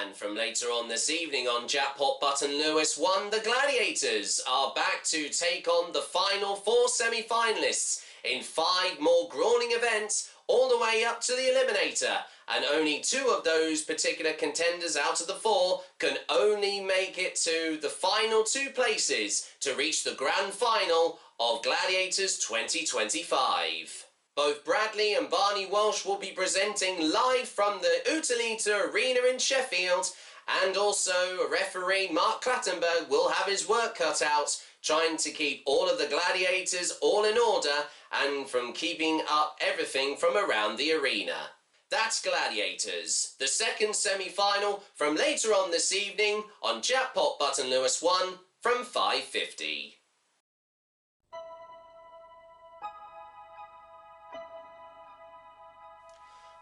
And from later on this evening on Jackpot, Button Lewis 1, the Gladiators are back to take on the final 4 semi-finalists in 5 more grueling events all the way up to the Eliminator. And only 2 of those particular contenders out of the 4 can only make it to the final 2 places to reach the grand final of Gladiators 2025. Both Bradley and Barney Walsh will be presenting live from the Utilita Arena in Sheffield, and also referee Mark Clattenburg will have his work cut out trying to keep all of the gladiators all in order and from keeping up everything from around the arena. That's Gladiators, the second semi-final from later on this evening on Jackpot Button Lewis 1 from 5:50.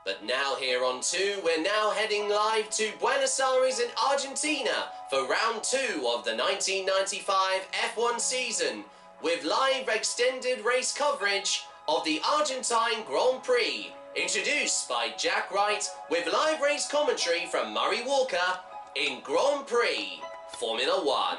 But now here on 2, we're now heading live to Buenos Aires in Argentina for round 2 of the 1995 F1 season, with live extended race coverage of the Argentine Grand Prix, introduced by Jack Wright, with live race commentary from Murray Walker in Grand Prix Formula 1.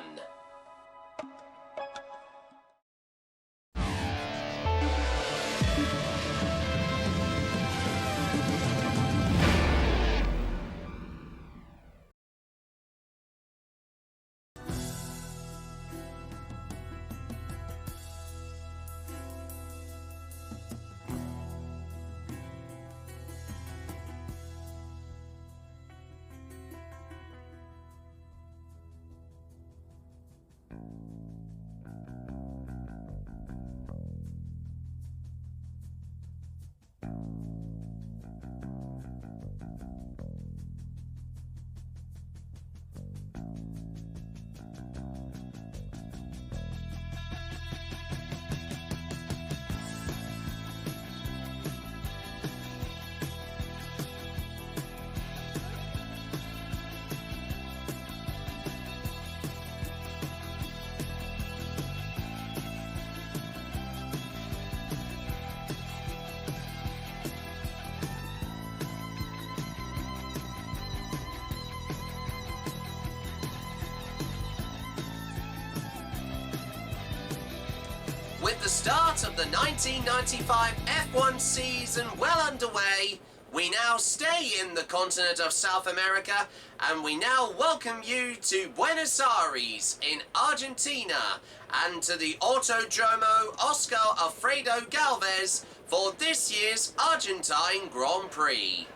With the start of the 1995 F1 season well underway, we now stay in the continent of South America, and we now welcome you to Buenos Aires in Argentina and to the Autódromo Oscar Alfredo Gálvez for this year's Argentine Grand Prix.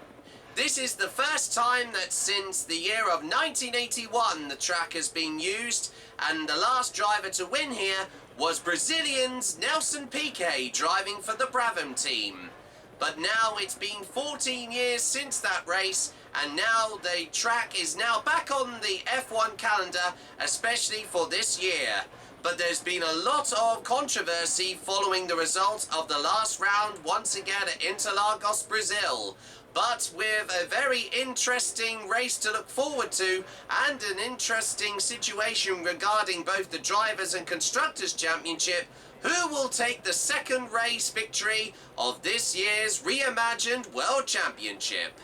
This is the first time that since the year of 1981 the track has been used, and the last driver to win here was Brazilian's Nelson Piquet, driving for the Brabham team. But now it's been 14 years since that race, and now the track is now back on the F1 calendar, especially for this year. But there's been a lot of controversy following the result of the last round once again at Interlagos, Brazil. But with a very interesting race to look forward to, and an interesting situation regarding both the Drivers' and Constructors' Championship, who will take the second race victory of this year's Reimagined World Championship.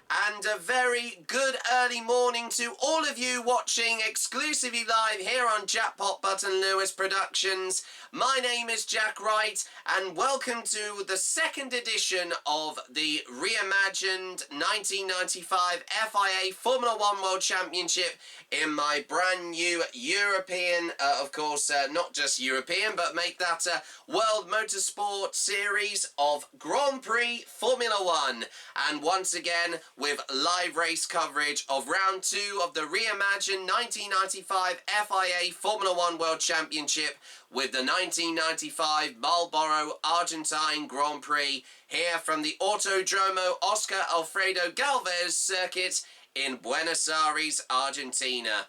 And a very good early morning to all of you watching exclusively live here on Jackpot Button Lewis Productions. My name is Jack Wright, and welcome to the second edition of the Reimagined 1995 FIA Formula 1 World Championship in my brand new European, of course, not just European, but make that World Motorsport Series of Grand Prix Formula 1. And once again, with live race coverage of round 2 of the Reimagined 1995 FIA Formula 1 World Championship, with the 1995 Marlboro Argentine Grand Prix here from the Autódromo Oscar Alfredo Gálvez circuit in Buenos Aires, Argentina.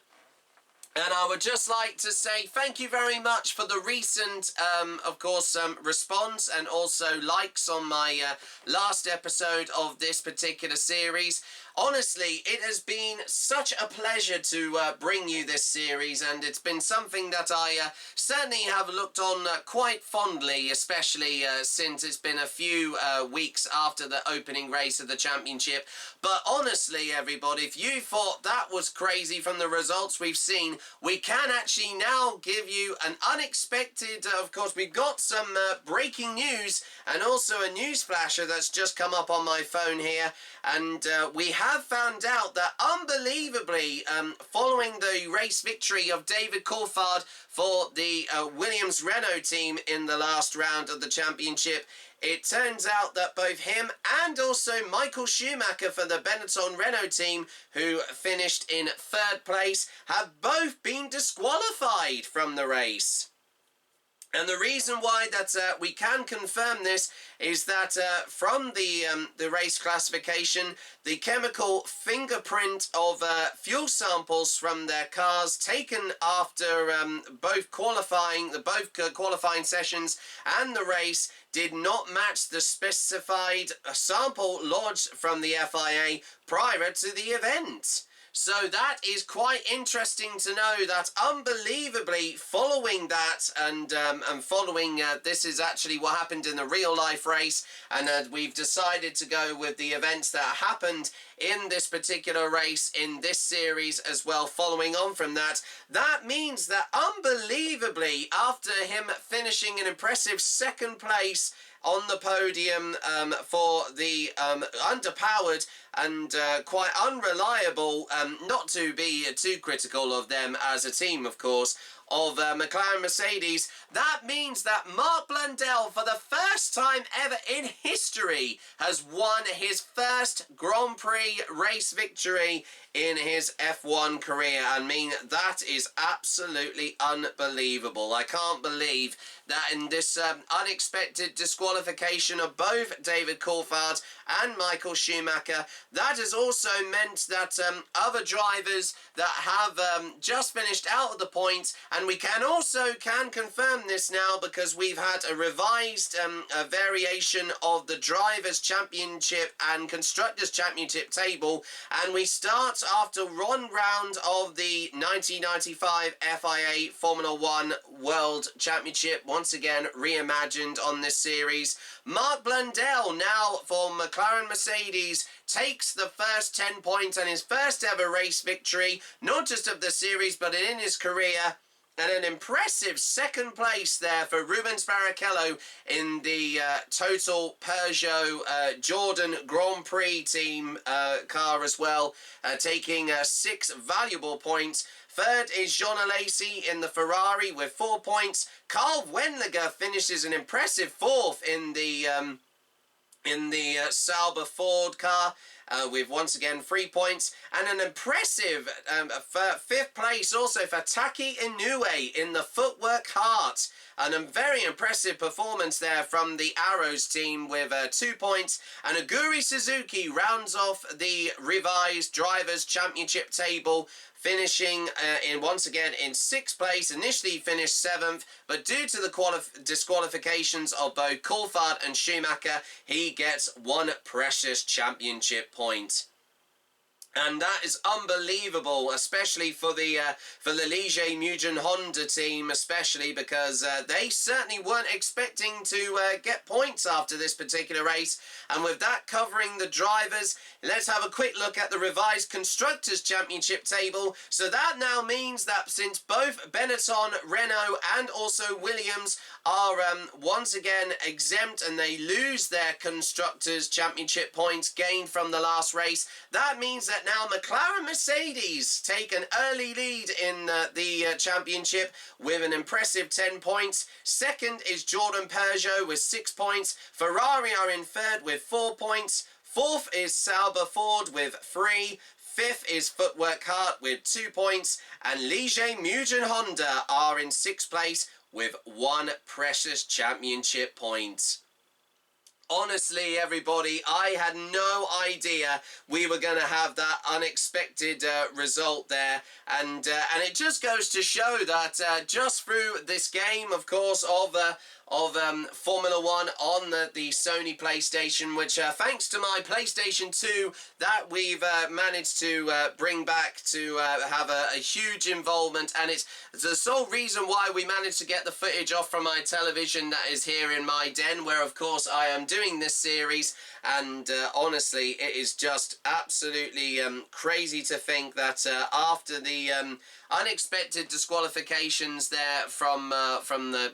And I would just like to say thank you very much for the recent, of course, response and also likes on my last episode of this particular series. Honestly, it has been such a pleasure to bring you this series, and it's been something that I certainly have looked on quite fondly, especially since it's been a few weeks after the opening race of the championship. But honestly, everybody, if you thought that was crazy from the results we've seen, we can actually now give you an unexpected, of course, we've got some breaking news and also a news flasher that's just come up on my phone here. And we have found out that, unbelievably, following the race victory of David Coulthard for the Williams-Renault team in the last round of the championship, it turns out that both him and also Michael Schumacher for the Benetton Renault team, who finished in third place, have both been disqualified from the race. And the reason why that we can confirm this is that from the race classification, the chemical fingerprint of fuel samples from their cars taken after both qualifying sessions and the race did not match the specified sample lodged from the FIA prior to the event. So that is quite interesting to know that, unbelievably, following that and following this is actually what happened in the real life race, and we've decided to go with the events that happened in this particular race in this series as well. Following on from that, that means that, unbelievably, after him finishing an impressive second place on the podium for the underpowered and quite unreliable, not to be too critical of them as a team, of course, of McLaren Mercedes, that means that Mark Blundell, for the first time ever in history, has won his first Grand Prix race victory in his F1 career. I mean, that is absolutely unbelievable. I can't believe that in this unexpected disqualification of both David Coulthard and Michael Schumacher, that has also meant that other drivers that have just finished out of the points, and we can confirm this now because we've had a revised variation of the Drivers' Championship and Constructors' Championship table, and we start after one round of the 1995 FIA Formula 1 World Championship, once again reimagined on this series. Mark Blundell, now for McLaren Mercedes, takes the first 10 points and his first ever race victory, not just of the series but in his career. And an impressive second place there for Rubens Barrichello in the Total Peugeot Jordan Grand Prix team car as well, taking 6 valuable points. Third is Jean Alesi in the Ferrari with 4 points. Carl Wendlinger finishes an impressive 4th in the Sauber Ford car, with once again 3 points, and an impressive 5th place also for Taki Inoue in the Footwork Heart. And a very impressive performance there from the Arrows team with 2 points. And Aguri Suzuki rounds off the revised Drivers' Championship table, finishing once again in 6th place. Initially finished 7th, but due to the disqualifications of both Coulthard and Schumacher, he gets 1 precious championship point. And that is unbelievable, especially for the Ligier Mugen Honda team, especially because they certainly weren't expecting to get points after this particular race. And with that covering the drivers, let's have a quick look at the revised Constructors' Championship table. So that now means that since both Benetton, Renault and also Williams are once again exempt and they lose their Constructors' Championship points gained from the last race, that means that now McLaren Mercedes take an early lead in the championship with an impressive 10 points. Second is Jordan Peugeot with 6 points. Ferrari are in third with 4 points. Fourth is Sauber Ford with 3. Fifth is Footwork Heart with 2 points. And Ligier Mugen Honda are in 6th place with 1 precious championship point. Honestly, everybody, I had no idea we were going to have that unexpected result there, and it just goes to show that just through this game, of course, of Formula One on the Sony PlayStation, which thanks to my PlayStation 2 that we've managed to bring back to have a huge involvement, and it's the sole reason why we managed to get the footage off from my television that is here in my den, where of course I am doing this series. And honestly, it is just absolutely crazy to think that after the unexpected disqualifications there from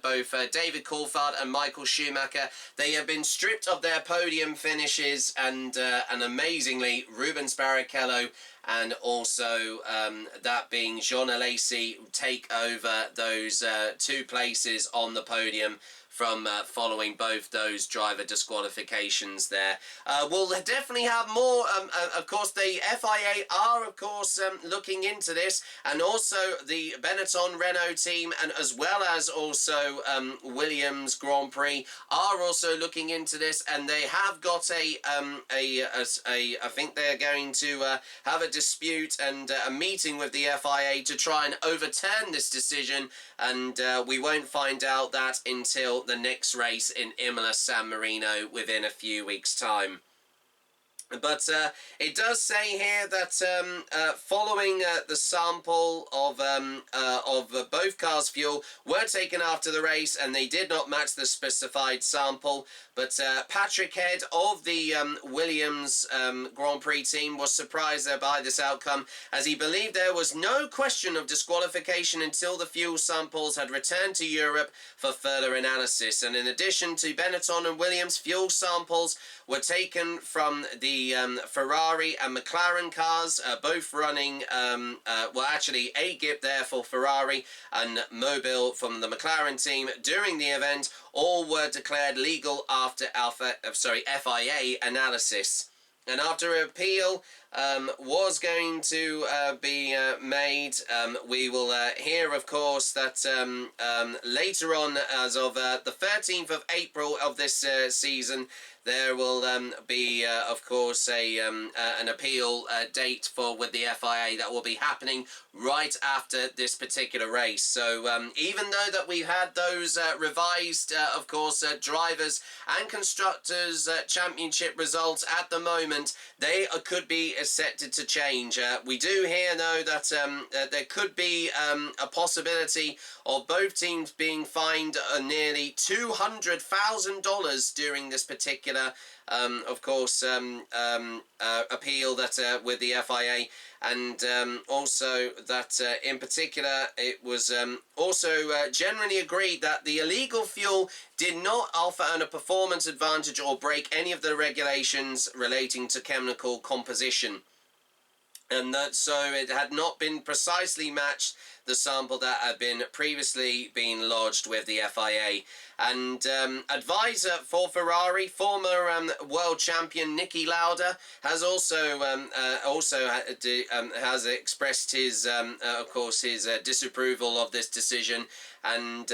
both David Coulthard and Michael Schumacher, they have been stripped of their podium finishes, and amazingly, Rubens Barrichello and also that being Jean Alesi take over those 2 places on the podium from following both those driver disqualifications there. We'll definitely have more. Of course, the FIA are, of course, looking into this, and also the Benetton Renault team, and as well as also Williams Grand Prix are also looking into this, and they have got I think they're going to have a dispute and a meeting with the FIA to try and overturn this decision, and we won't find out that until the next race in Imola San Marino within a few weeks' time. But it does say here that following the sample of both cars' fuel were taken after the race, and they did not match the specified sample. But Patrick Head of the Williams Grand Prix team was surprised by this outcome, as he believed there was no question of disqualification until the fuel samples had returned to Europe for further analysis. And in addition to Benetton and Williams, fuel samples were taken from the Ferrari and McLaren cars, both running, well, actually AGIP there for Ferrari and Mobile from the McLaren team during the event. All were declared legal after FIA analysis. And after an appeal was going to be made, we will hear, of course, that later on, as of the 13th of April of this season, there will be, of course, an appeal date with the FIA that will be happening right after this particular race. So even though that we've had those revised, of course, drivers and constructors championship results at the moment, they could be set to change. We do hear, though, that there could be a possibility of both teams being fined nearly $200,000 during this particular of course appeal that with the FIA, and also that in particular it was also generally agreed that the illegal fuel did not offer a performance advantage or break any of the regulations relating to chemical composition, and that so it had not been precisely matched the sample that had been previously been lodged with the FIA. And advisor for Ferrari, former world champion Niki Lauda, has also has expressed his, of course, his disapproval of this decision. And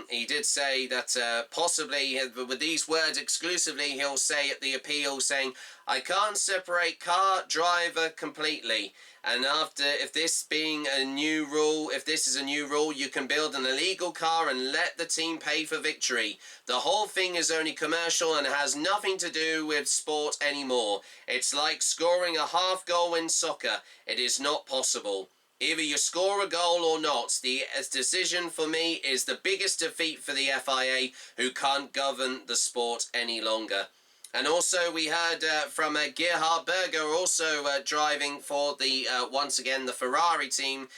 he did say that possibly, with these words exclusively, he'll say at the appeal, saying, "I can't separate car driver completely. And if this being a new rule, if this is a new rule, you can build an illegal car and let the team pay for victory. The whole thing is only commercial and has nothing to do with sport anymore. It's like scoring a half goal in soccer. It is not possible. Either you score a goal or not. The decision for me is the biggest defeat for the FIA, who can't govern the sport any longer." And also we heard from Gerhard Berger, also driving for the, once again, the Ferrari team.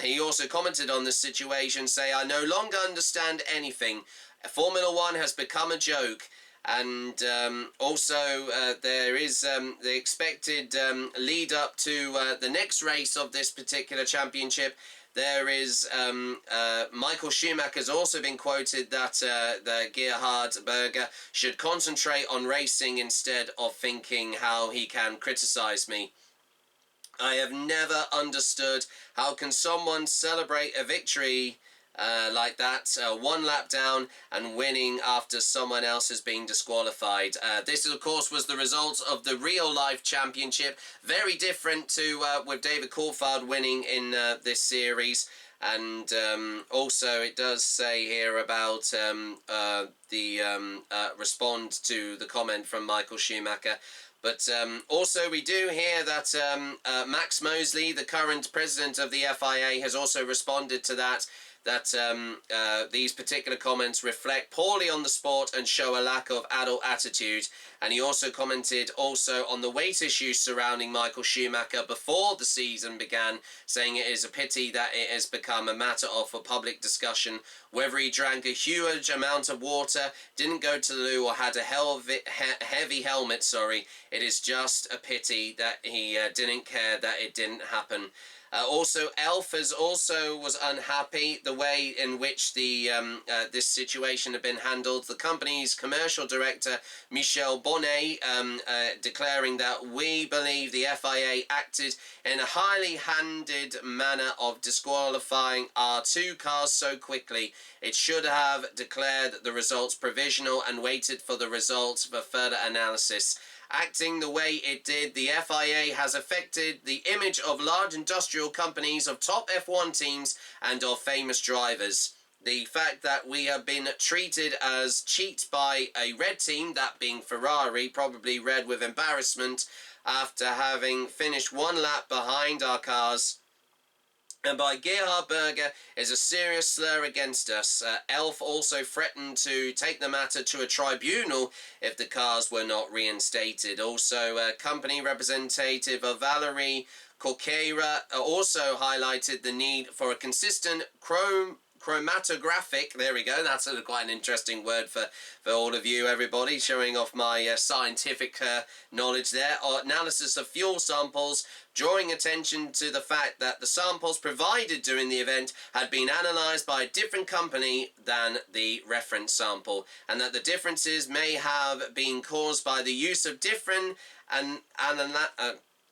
He also commented on this situation, say, "I no longer understand anything. Formula One has become a joke." And also there is the expected lead up to the next race of this particular championship. There is Michael Schumacher's also been quoted that the Gerhard Berger should concentrate on racing instead of thinking how he can criticize me. "I have never understood how can someone celebrate a victory like that, one lap down and winning after someone else has been disqualified. This, of course, was the result of the real-life championship. Very different to with David Coulthard winning in this series. And also it does say here about respond to the comment from Michael Schumacher. But also we do hear that Max Mosley, the current president of the FIA, has also responded to that these particular comments reflect poorly on the sport and show a lack of adult attitude. And he also commented also on the weight issues surrounding Michael Schumacher before the season began, saying it is a pity that it has become a matter of for public discussion. Whether he drank a huge amount of water, didn't go to the loo, or had a heavy helmet, it is just a pity that he didn't care that it didn't happen. Also, Elf was unhappy the way in which the this situation had been handled. The company's commercial director, Michel Bonnet, declaring that we believe the FIA acted in a highly handed manner of disqualifying our two cars so quickly. It should have declared the results provisional and waited for the results for further analysis. Acting the way it did, the FIA has affected the image of large industrial companies, of top F1 teams, and of famous drivers. The fact that we have been treated as cheats by a red team, that being Ferrari, probably red with embarrassment, after having finished one lap behind our cars, and by Gerhard Berger, is a serious slur against us. Elf also threatened to take the matter to a tribunal if the cars were not reinstated. Also, company representative Valerie Corquera also highlighted the need for a consistent chromatographic, there we go, that's quite an interesting word for all of you, everybody, showing off my scientific knowledge there, or analysis of fuel samples, drawing attention to the fact that the samples provided during the event had been analysed by a different company than the reference sample, and that the differences may have been caused by the use of different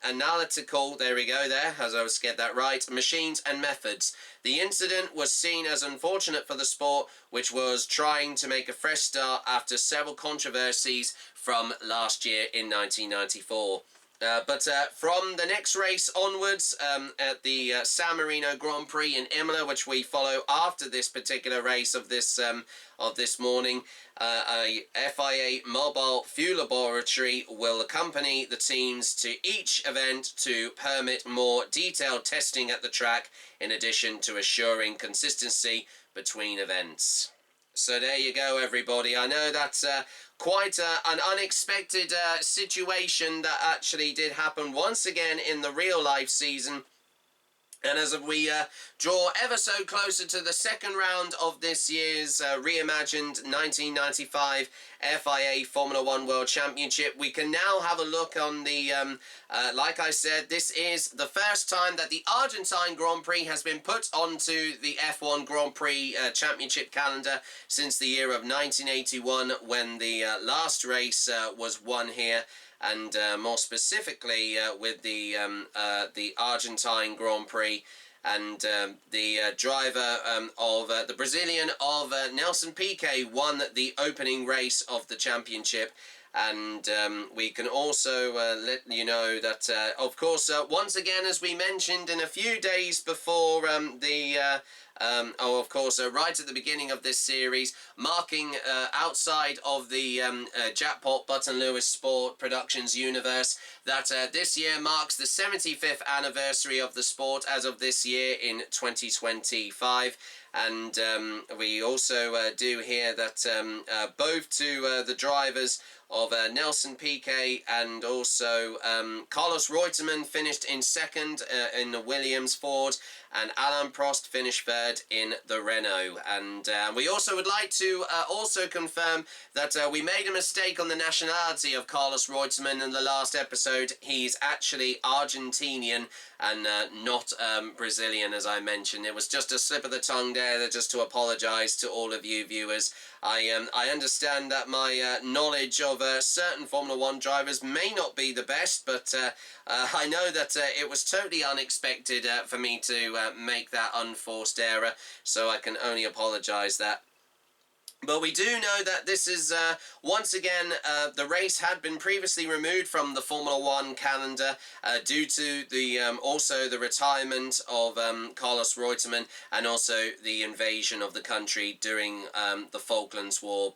analytical, there we go there, as I was get that right, machines and methods. The incident was seen as unfortunate for the sport, which was trying to make a fresh start after several controversies from last year in 1994. But from the next race onwards, at the San Marino Grand Prix in Imola, which we follow after this particular race of this morning, a FIA mobile fuel laboratory will accompany the teams to each event to permit more detailed testing at the track, in addition to assuring consistency between events. So there you go, everybody. I know that's quite an unexpected situation that actually did happen once again in the real-life season. And as we draw ever so closer to the second round of this year's reimagined 1995 FIA Formula 1 World Championship, we can now have a look on the, like I said, this is the first time that the Argentine Grand Prix has been put onto the F1 Grand Prix Championship calendar since the year of 1981, when the last race was won here. And more specifically with the Argentine Grand Prix, and the driver of the Brazilian of Nelson Piquet won the opening race of the championship. And we can also let you know that, of course, once again, as we mentioned in a few days before of course, right at the beginning of this series, marking outside of the Jackpot Button Lewis Sport Productions universe, that this year marks the 75th anniversary of the sport as of this year in 2025. And we also do hear that both to the drivers of Nelson Piquet and also Carlos Reutemann finished in second in the Williams Ford, and Alain Prost finished third in the Renault. And we also would like to also confirm that we made a mistake on the nationality of Carlos Reutemann in the last episode. He's actually Argentinian and not Brazilian, as I mentioned. It was just a slip of the tongue there, just to apologise to all of you viewers. I understand that my knowledge of certain Formula 1 drivers may not be the best, but I know that it was totally unexpected for me to make that unforced error, so I can only apologise that. But we do know that this is, once again, the race had been previously removed from the Formula 1 calendar due to the also the retirement of Carlos Reutemann, and also the invasion of the country during the Falklands War,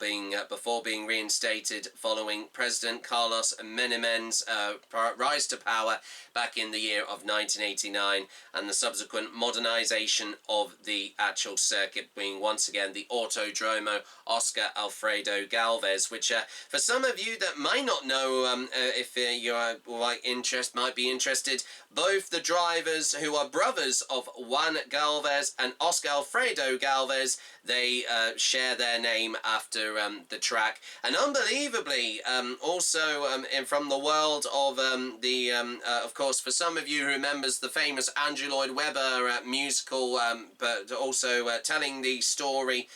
before being reinstated following President Carlos Menemend's rise to power back in the year of 1989, and the subsequent modernisation of the actual circuit being once again the Autódromo Oscar Alfredo Gálvez, which for some of you that might not know, if you might be interested, both the drivers who are brothers of Juan Gálvez and Oscar Alfredo Gálvez, they share their name after the track. And unbelievably, also from the world of of course, for some of you who remembers the famous Andrew Lloyd Webber musical, but also telling the story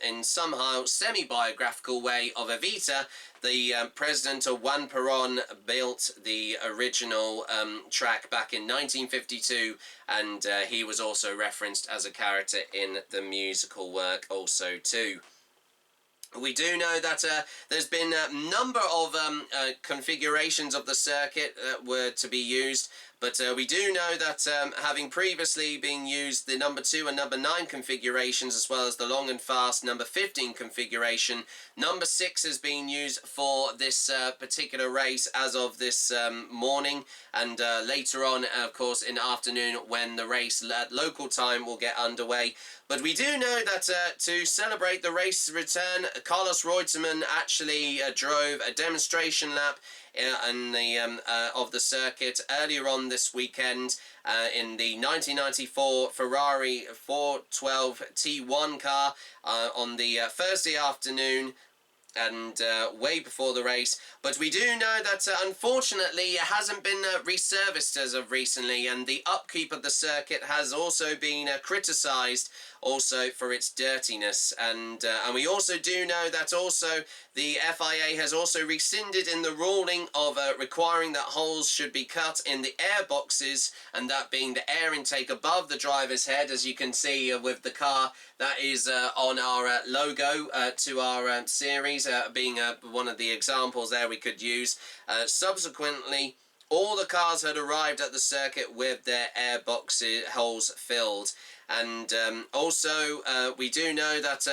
in somehow semi-biographical way of Evita, the president of Juan Perón built the original track back in 1952, and he was also referenced as a character in the musical work also too. We do know that there's been a number of configurations of the circuit that were to be used, but we do know that having previously been used the number 2 and number 9 configurations, as well as the long and fast number 15 configuration, number 6 is being used for this particular race as of this morning, and later on, of course, in the afternoon when the race at local time will get underway. But we do know that to celebrate the race return, Carlos Reutemann actually drove a demonstration lap in the of the circuit earlier on this weekend in the 1994 Ferrari 412 T1 car on the Thursday afternoon, and way before the race. But we do know that unfortunately it hasn't been resurfaced as of recently, and the upkeep of the circuit has also been criticised also for its dirtiness, and we also do know that also the FIA has also rescinded in the ruling of requiring that holes should be cut in the air boxes, and that being the air intake above the driver's head, as you can see with the car that is on our logo to our series, being one of the examples there we could use. Subsequently, all the cars had arrived at the circuit with their air box holes filled. And also, we do know that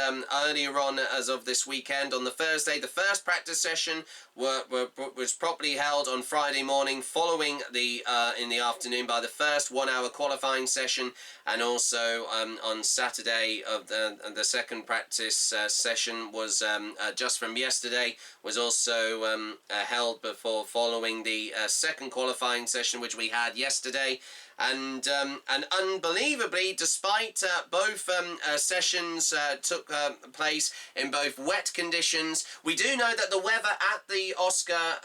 earlier on, as of this weekend, on the Thursday, the first practice session was properly held on Friday morning, following the in the afternoon by the first 1 hour qualifying session, and also on Saturday of the second practice session was just from yesterday, was also held before following the second qualifying session which we had yesterday. And unbelievably, despite both sessions took place in both wet conditions, we do know that the weather at the Oscar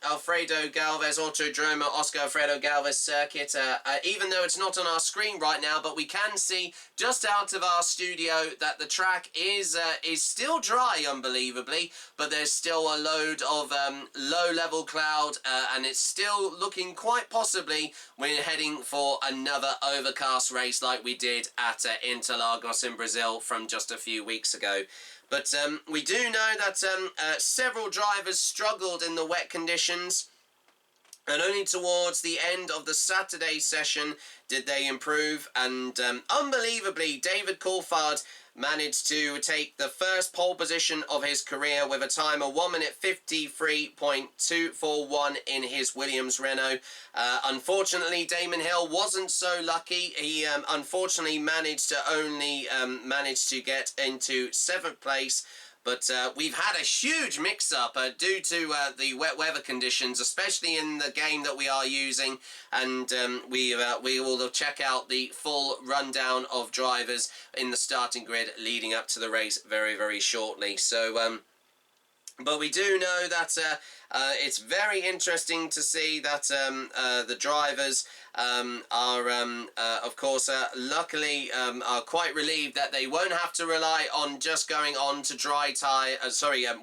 Alfredo Gálvez Autódromo Oscar Alfredo Gálvez circuit, even though it's not on our screen right now, but we can see just out of our studio that the track is still dry, unbelievably, but there's still a load of low-level cloud, and it's still looking quite possibly we're heading for another overcast race like we did at Interlagos in Brazil from just a few weeks ago. But we do know that several drivers struggled in the wet conditions, and only towards the end of the Saturday session did they improve. And unbelievably, David Coulthard managed to take the first pole position of his career with a time of 1 minute 53.241 in his Williams Renault. Unfortunately, Damon Hill wasn't so lucky. He unfortunately managed to get into 7th place. But we've had a huge mix-up due to the wet weather conditions, especially in the game that we are using. And we will check out the full rundown of drivers in the starting grid leading up to the race very, very shortly. So But we do know that it's very interesting to see that the drivers are, of course, luckily are quite relieved that they won't have to rely on just going on to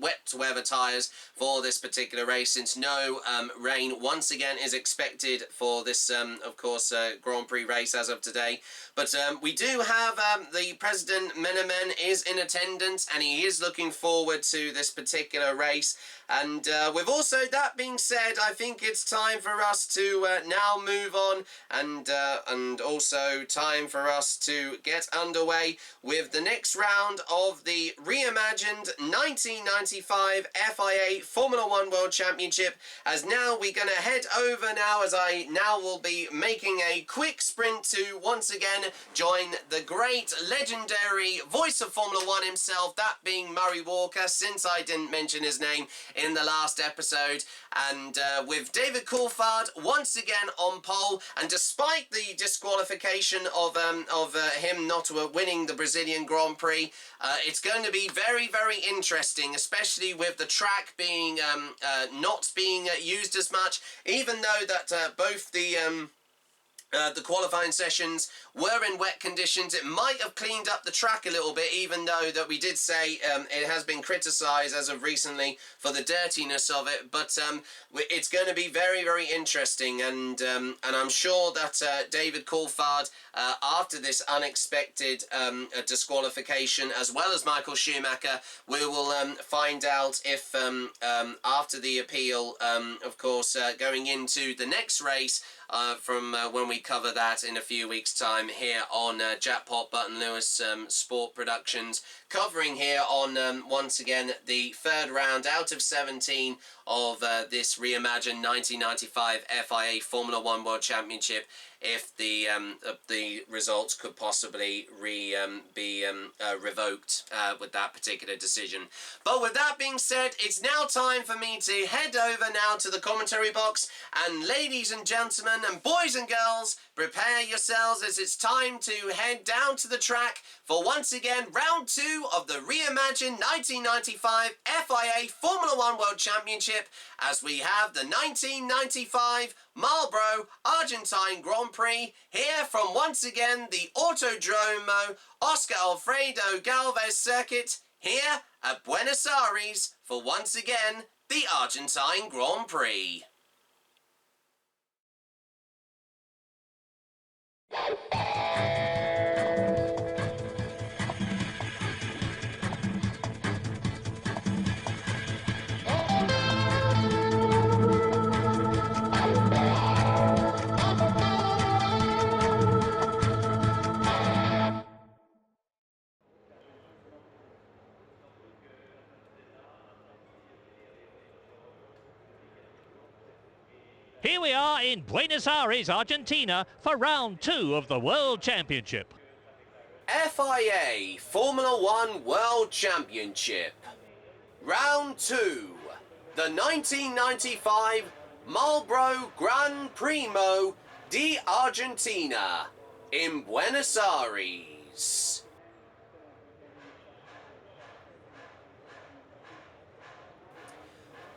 wet weather tyres for this particular race, since no rain once again is expected for this, of course, Grand Prix race as of today. But we do have the President Menemen is in attendance, and he is looking forward to this particular race. And with also that being said, I think it's time for us to now move on, and also time for us to get underway with the next round of the reimagined 1995 FIA Formula 1 World Championship. As now we're going to head over now, as I now will be making a quick sprint to once again join the great legendary voice of Formula 1 himself, that being Murray Walker, since I didn't mention his name in the last episode, and with David Coulthard once again on pole. And despite the disqualification of him not winning the Brazilian Grand Prix, it's going to be very, very interesting, especially with the track being not being used as much, even though that both the qualifying sessions were in wet conditions. It might have cleaned up the track a little bit, even though that we did say it has been criticised as of recently for the dirtiness of it. But it's going to be very, very interesting, and I'm sure that David Coulthard, after this unexpected disqualification, as well as Michael Schumacher, we will find out if after the appeal, of course, going into the next race, from when we cover that in a few weeks' time here on Jackpot Button Lewis Sport Productions, covering here on once again the third round out of 17 of this reimagined 1995 FIA Formula 1 World Championship, if the results could possibly be revoked with that particular decision. But with that being said, it's now time for me to head over now to the commentary box, and ladies and gentlemen and boys and girls, prepare yourselves, as it's time to head down to the track for once again round 2 of the reimagined 1995 FIA Formula 1 World Championship, as we have the 1995 Marlboro Argentine Grand Prix here from once again the Autódromo Oscar Alfredo Gálvez circuit here at Buenos Aires for once again the Argentine Grand Prix. Here we are in Buenos Aires, Argentina, for round 2 of the World Championship. FIA Formula 1 World Championship. Round 2. The 1995 Marlboro Gran Primo de Argentina in Buenos Aires.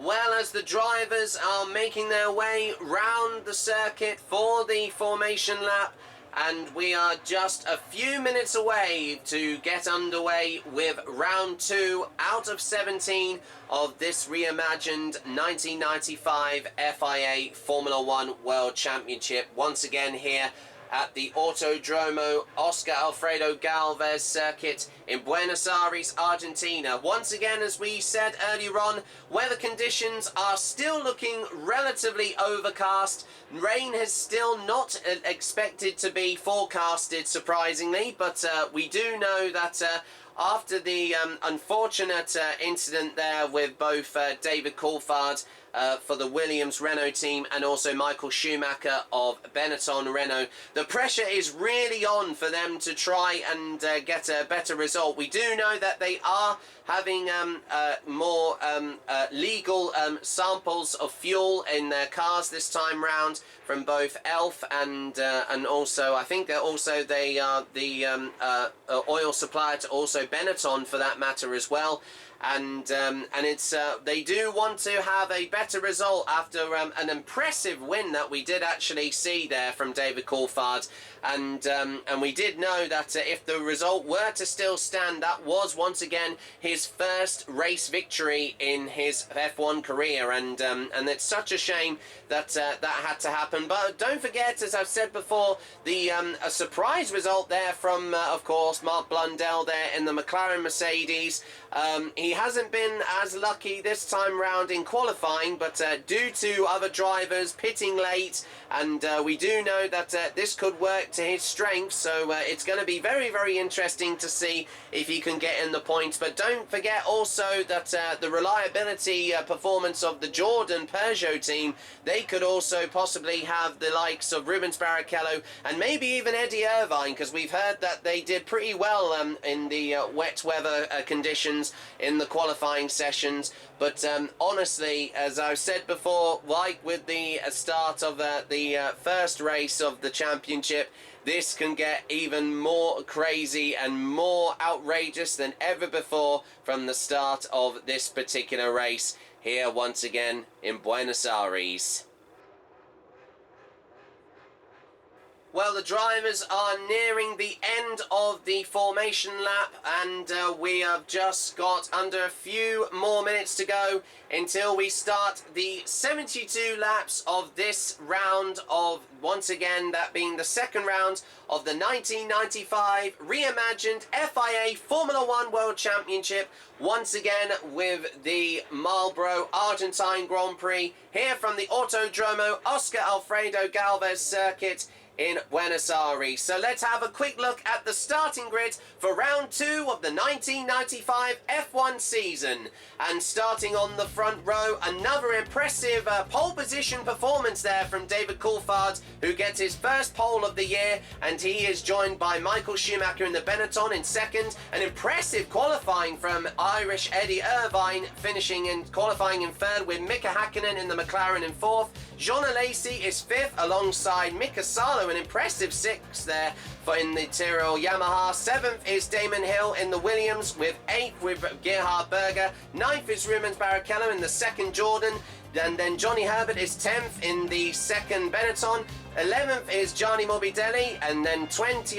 Well, as the drivers are making their way round the circuit for the formation lap, and we are just a few minutes away to get underway with round 2 out of 17 of this reimagined 1995 FIA Formula 1 World Championship, once again here at the Autódromo Oscar Alfredo Gálvez circuit in Buenos Aires, Argentina. Once again, as we said earlier on, weather conditions are still looking relatively overcast. Rain has still not expected to be forecasted, surprisingly, but we do know that after the unfortunate incident there with both David Coulthard for the Williams Renault team and also Michael Schumacher of Benetton Renault, the pressure is really on for them to try and get a better result. We do know that they are having more legal samples of fuel in their cars this time round from both ELF and also I think that also they are the oil supplier to also Benetton for that matter as well. and it's they do want to have a better result after an impressive win that we did actually see there from David Coulthard, and we did know that if the result were to still stand, that was once again his first race victory in his F1 career, and it's such a shame that that had to happen. But don't forget, as I've said before, the a surprise result there from of course Mark Blundell there in the McLaren Mercedes. He hasn't been as lucky this time round in qualifying, but due to other drivers pitting late, and we do know that this could work to his strength, so it's going to be very, very interesting to see if he can get in the points. But don't forget also that the reliability performance of the Jordan Peugeot team, they could also possibly have the likes of Rubens Barrichello and maybe even Eddie Irvine, because we've heard that they did pretty well in the wet weather conditions in the qualifying sessions. But honestly, as I've said before, like with the start of the first race of the championship, this can get even more crazy and more outrageous than ever before from the start of this particular race here once again in Buenos Aires. Well, the drivers are nearing the end of the formation lap, and we have just got under a few more minutes to go until we start the 72 laps of this round of, once again, that being the second round of the 1995 reimagined FIA Formula 1 World Championship, once again with the Marlboro Argentine Grand Prix here from the Autódromo Oscar Alfredo Gálvez circuit in Buenos Aires. So let's have a quick look at the starting grid for round 2 of the 1995 F1 season. And starting on the front row, another impressive pole position performance there from David Coulthard, who gets his first pole of the year, and he is joined by Michael Schumacher in the Benetton in second. An impressive qualifying from Irish Eddie Irvine, finishing in qualifying in third, with Mika Hakkinen in the McLaren in fourth. John Alesi is fifth alongside Mika Salo, an impressive sixth there for in the Tyrrell Yamaha. Seventh is Damon Hill in the Williams, with eighth with Gerhard Berger. Ninth is Rubens Barrichello in the second Jordan. And then Johnny Herbert is 10th in the second Benetton. 11th is Gianni Morbidelli, and then 12th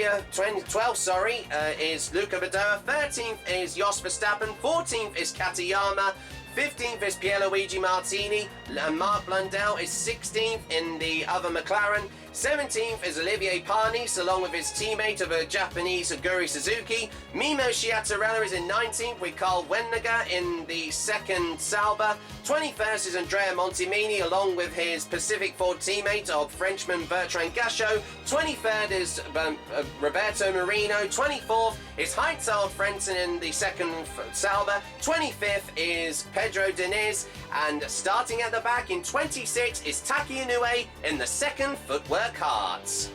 is Luca Badoa. 13th is Jos Verstappen. 14th is Katayama. 15th is Pierluigi Martini, and Mark Blundell is 16th in the other McLaren. 17th is Olivier Panis, along with his teammate of a Japanese Aguri Suzuki. Mimo Shiatarella is in 19th, with Carl Wendiger in the second Sauber. 21st is Andrea Montemini, along with his Pacific Ford teammate of Frenchman Bertrand Gachot. 23rd is Roberto Marino. 24th is Heizald Frentzen in the second Sauber. 25th is Pedro Diniz, and starting at the back in 26 is Taki Inoue in the second Footwork Hearts.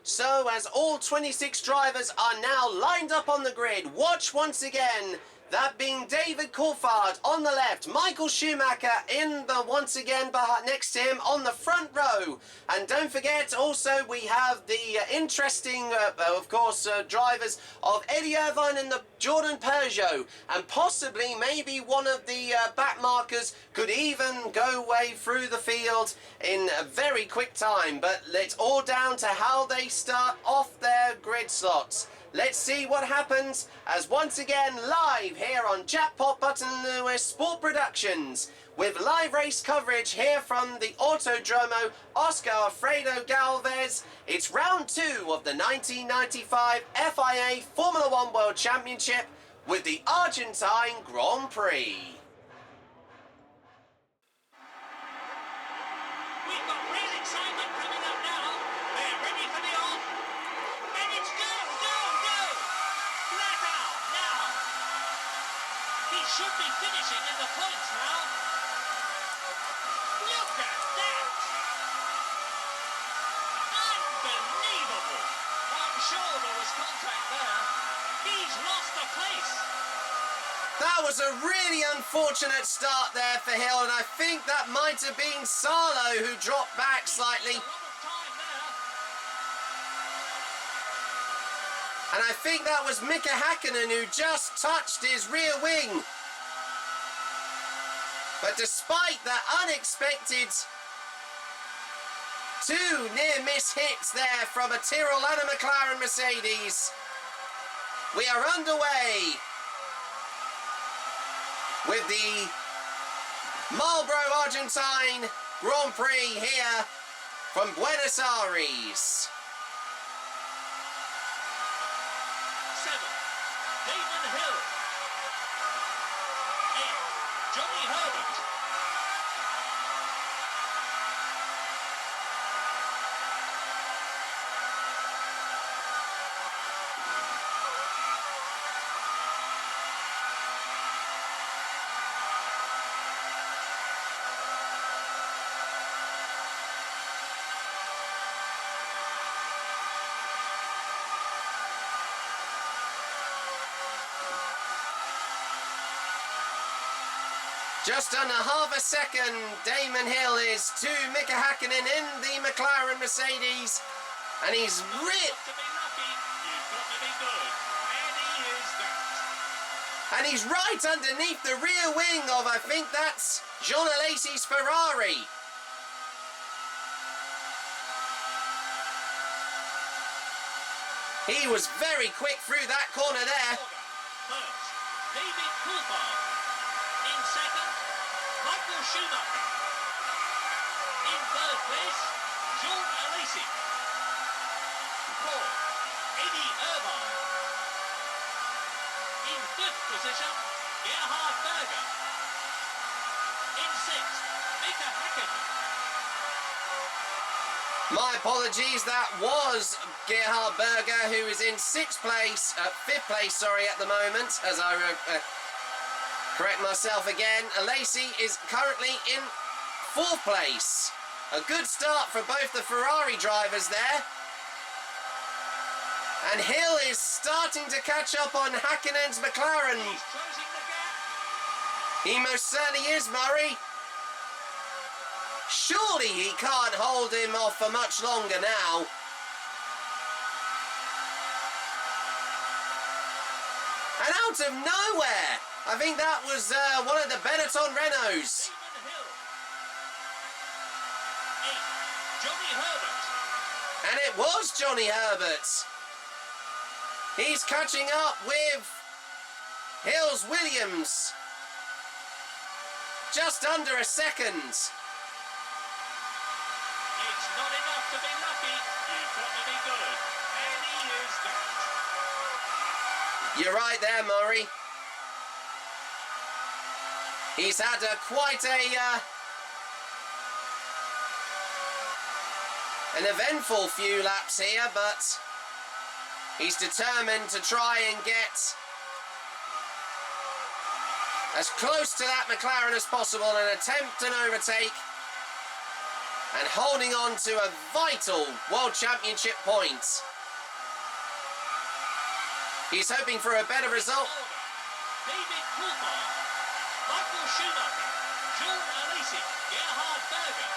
So as all 26 drivers are now lined up on the grid, watch once again, that being David Coulthard on the left, Michael Schumacher in the, once again, next to him on the front row. And don't forget, also, we have the interesting, of course, drivers of Eddie Irvine and the Jordan Peugeot. And possibly, maybe one of the back markers could even go way through the field in a very quick time. But it's all down to how they start off their grid slots. Let's see what happens as once again live here on Jackpot Button Lewis Sport Productions, with live race coverage here from the Autódromo Oscar Alfredo Gálvez. It's round 2 of the 1995 FIA Formula 1 World Championship with the Argentine Grand Prix. We've got real excitement coming up now. They're ready for the on. And it's go, go, go! Flat out now. He should be finishing in the points now. Look at that! Unbelievable! I'm sure there was contact there. He's lost the place. That was a really unfortunate start there for Hill, and I think that might have been Salo who dropped back slightly. A lot of time there. And I think that was Mika Häkkinen who just touched his rear wing. But despite that unexpected two near-miss hits there from a Tyrrell and a McLaren Mercedes, we are underway with the Marlboro Argentine Grand Prix here from Buenos Aires. 7, Damon Hill. 8, Johnny Herbert. Just under half a second, Damon Hill is to Mika Häkkinen in the McLaren Mercedes, and he's ripped. To be lucky, you've got to be good. And he is that. And he's right underneath the rear wing of, I think that's Jean Alesi's Ferrari. He was very quick through that corner there. First, David Coulthard. In second, Michael Schumacher. In third place, Jean Alesi. 4, Eddie Irvine. In fifth position, Gerhard Berger. In sixth, Mika Häkkinen. My apologies, that was Gerhard Berger, who is in fifth place, at the moment, as I correct myself again. Alesi is currently in fourth place. A good start for both the Ferrari drivers there. And Hill is starting to catch up on Häkkinen's McLaren. He's closing the gap. He most certainly is, Murray. Surely he can't hold him off for much longer now. And out of nowhere, I think that was one of the Benetton Renaults. Damon Hill. 8, Johnny Herbert. And it was Johnny Herbert. He's catching up with Hill's Williams. Just under a second. It's not enough to be lucky. You've got to be good. And he is that. You're right there, Murray. He's had quite an eventful few laps here, but he's determined to try and get as close to that McLaren as possible and attempt an overtake, and holding on to a vital World Championship point. He's hoping for a better result. David Coulthard, Michael Schumacher, Jean Alesi, Gerhard Berger.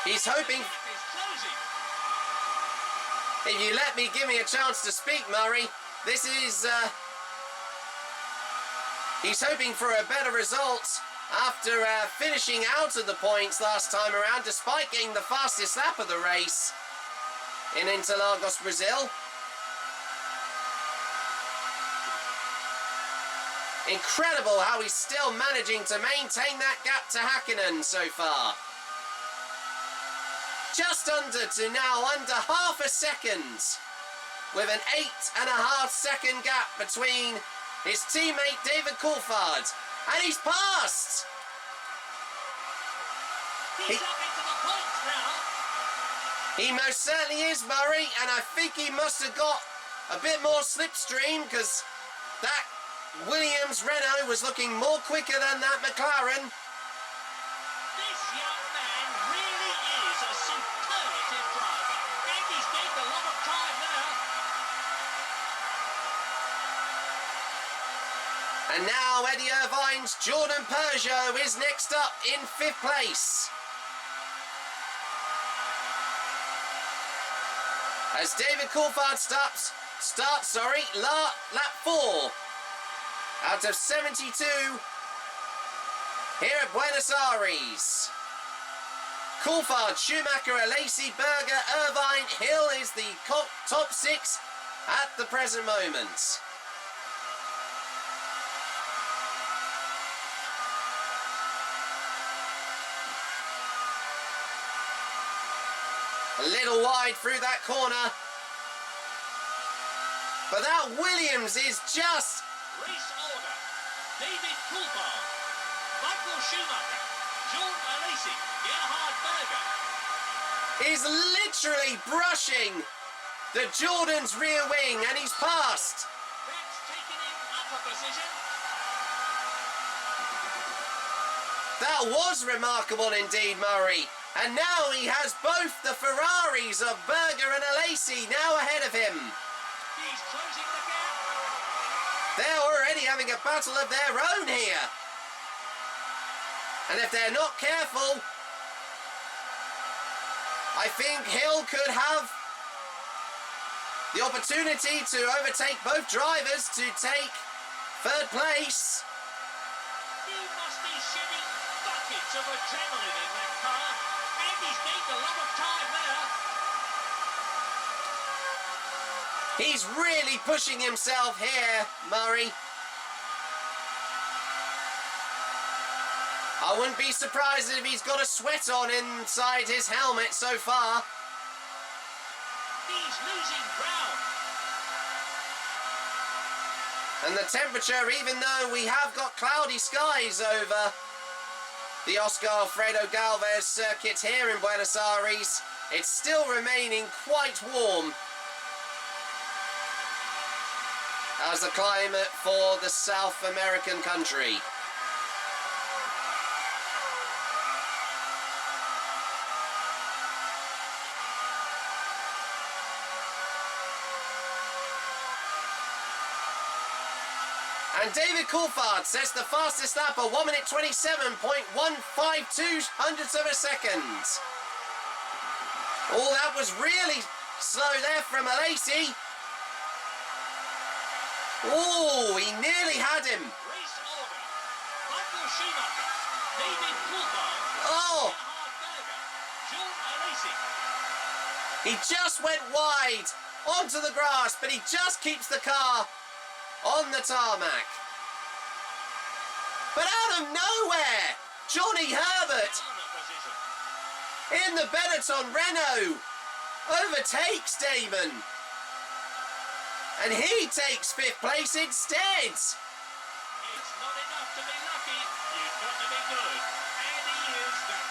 He's hoping, The gap is closing. if you let me, give me a chance to speak, Murray. This is, he's hoping for a better result after finishing out of the points last time around, despite getting the fastest lap of the race in Interlagos, Brazil. Incredible how he's still managing to maintain that gap to Häkkinen so far. Just under to now under half a second, with an 8.5 second gap between his teammate David Coulthard, and he's passed. He's up into the points now. He most certainly is, Murray, and I think he must have got a bit more slipstream, because that Williams Renault was looking more quicker than that McLaren. This young man really is a superlative driver. And he's gained a lot of time now. And now Eddie Irvine's Jordan Peugeot is next up in fifth place. As David Coulthard stops lap 4 out of 72 here at Buenos Aires. Coulthard, Schumacher, Alesi, Berger, Irvine, Hill is the top 6 at the present moment. A little wide through that corner. But that Williams is just... Race order. David Coulthard, Michael Schumacher, John Alesi, Gerhard Berger. He's literally brushing the Jordan's rear wing and he's passed. That's taken him up a position. That was remarkable indeed, Murray. And now he has both the Ferraris of Berger and Alesi now ahead of him. He's closing the gap. They're already having a battle of their own here. And if they're not careful, I think Hill could have the opportunity to overtake both drivers to take third place. He must be shedding buckets of adrenaline in that car. And he's gained a lot of time there. He's really pushing himself here, Murray. I wouldn't be surprised if he's got a sweat on inside his helmet so far. He's losing ground. And the temperature, even though we have got cloudy skies over the Oscar Alfredo Gálvez circuit here in Buenos Aires, it's still remaining quite warm as the climate for the South American country. And David Coulthard sets the fastest lap at 1 minute 27.152 hundredths of a second. Oh, that was really slow there from Alesi. Oh, he nearly had him. Race order. Michael Schumacher, David Coulthard, Oh, Gerhard Berger, John Alesi. he just went wide onto the grass, but he just keeps the car on the tarmac. But out of nowhere, Johnny Herbert in the Benetton Renault overtakes Damon. And he takes 5th place instead. It's not enough to be lucky. You've got to be good. And he is that.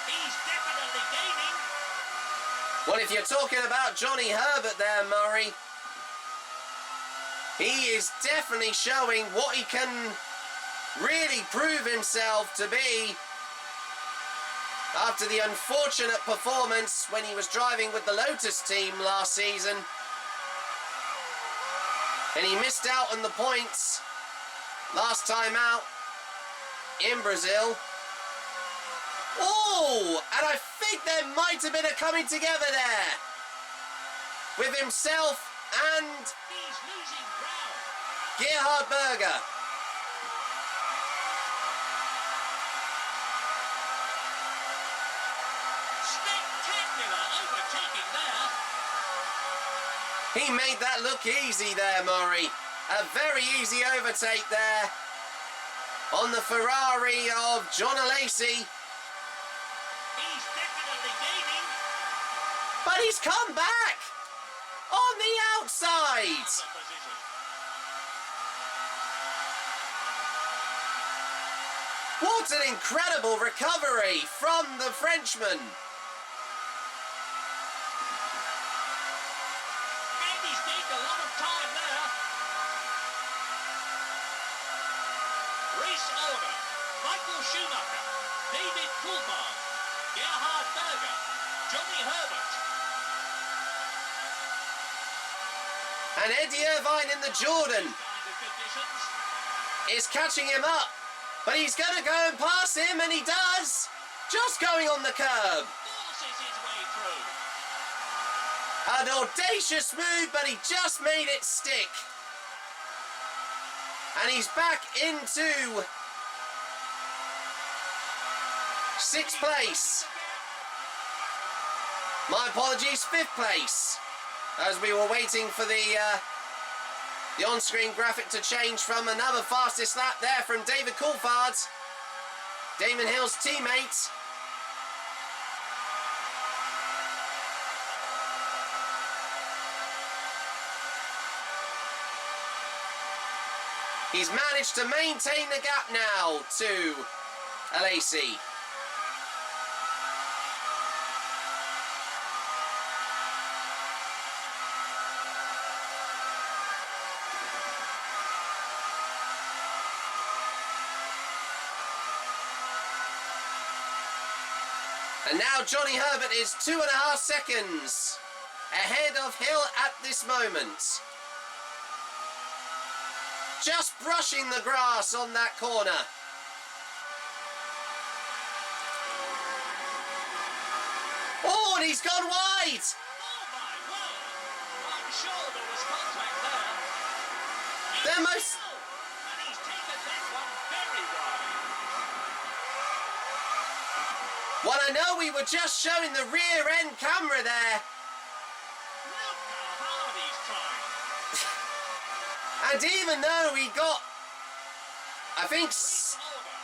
He's definitely gaining. Well, if you're talking about Johnny Herbert there, Murray, he is definitely showing what he can really prove himself to be after the unfortunate performance when he was driving with the Lotus team last season. And he missed out on the points last time out in Brazil. Oh, and I think there might have been a coming together there with himself and He's losing ground. Gerhard Berger. Spectacular overtaking there. He made that look easy there, Murray. A very easy overtake there on the Ferrari of John Alesi. He's definitely gaining. But he's come back on the outside. On the position. What an incredible recovery from the Frenchman. And he's gained a lot of time there. Race order. Michael Schumacher, David Coulthard, Gerhard Berger, Johnny Herbert. And Eddie Irvine in the Jordan Kind of conditions. is catching him up. But he's going to go and pass him, and he does. Just going on the curb. Forces his way through. An audacious move, but he just made it stick. And he's back into 6th place. My apologies, 5th place. As we were waiting for the on-screen graphic to change from another fastest lap there from David Coulthard, Damon Hill's teammate. He's managed to maintain the gap now to Alesi. And now Johnny Herbert is 2.5 seconds ahead of Hill at this moment. Just brushing the grass on that corner. Oh, and he's gone wide! Oh my word! I'm sure there was contact there. They're most... And he's taken that one very wide. Well, I know we were just showing the rear end camera there. Look how hard he's trying. And even though he got, I think... Order.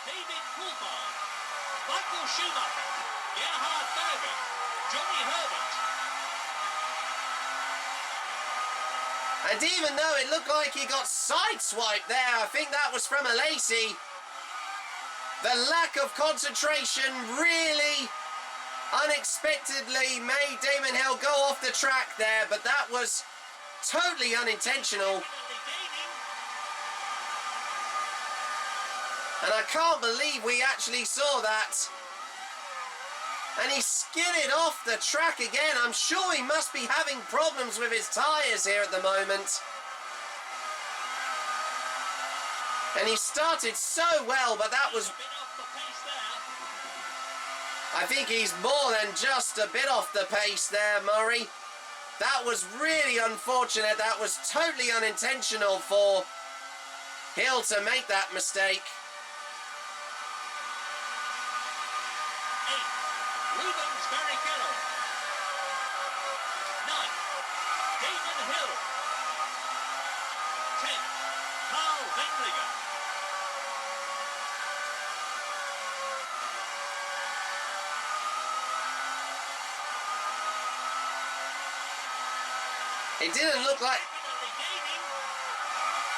David Coulthard, Michael Schumacher, Gerhard Berger, Johnny Herbert. And even though it looked like he got sideswiped there, I think that was from Alesi. The lack of concentration really unexpectedly made Damon Hill go off the track there, but that was totally unintentional. And I can't believe we actually saw that. And he skidded off the track again. I'm sure he must be having problems with his tyres here at the moment. And he started so well, but that was... I think he's more than just a bit off the pace there, Murray. That was really unfortunate. That was totally unintentional for Hill to make that mistake.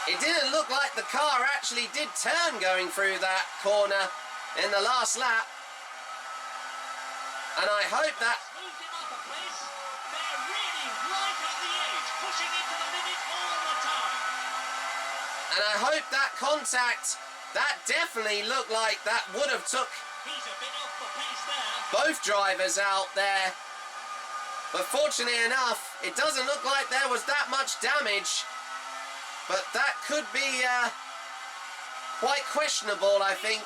It didn't look like the car actually did turn going through that corner in the last lap. And I hope that... Moved him up a place. They're really right on the edge, pushing it to the limit all the time. And I hope that contact, that definitely looked like that would have took He's a bit off the pace there. both drivers out there. But fortunately enough, it doesn't look like there was that much damage. But that could be quite questionable, I think.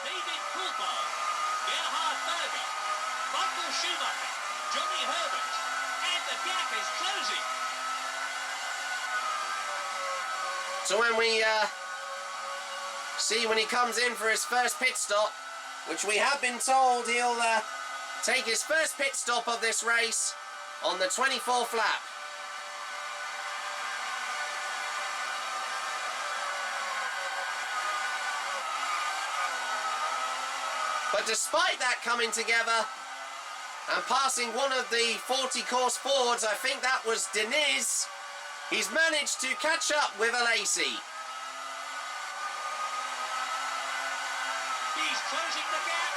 David Coulthard, Gerhard Berger, Michael Schumacher, Johnny Herbert, and the gap is closing. So when we see when he comes in for his first pit stop, which we have been told he'll take his first pit stop of this race on the 24th lap. But despite that coming together and passing one of the 40 course Fords, I think that was Diniz, he's managed to catch up with Alesi. He's closing the gap.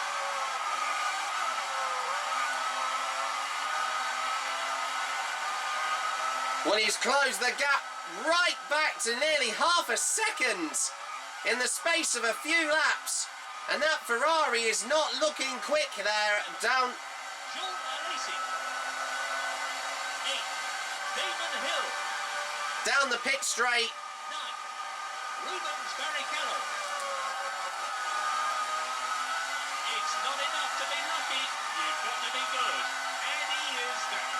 Well, he's closed the gap right back to nearly half a second in the space of a few laps. And that Ferrari is not looking quick there down. Jean Alesi. 8. Damon Hill. Down the pit straight. 9. Rubens Barrichello. It's not enough to be lucky. You've got to be good. And he is that.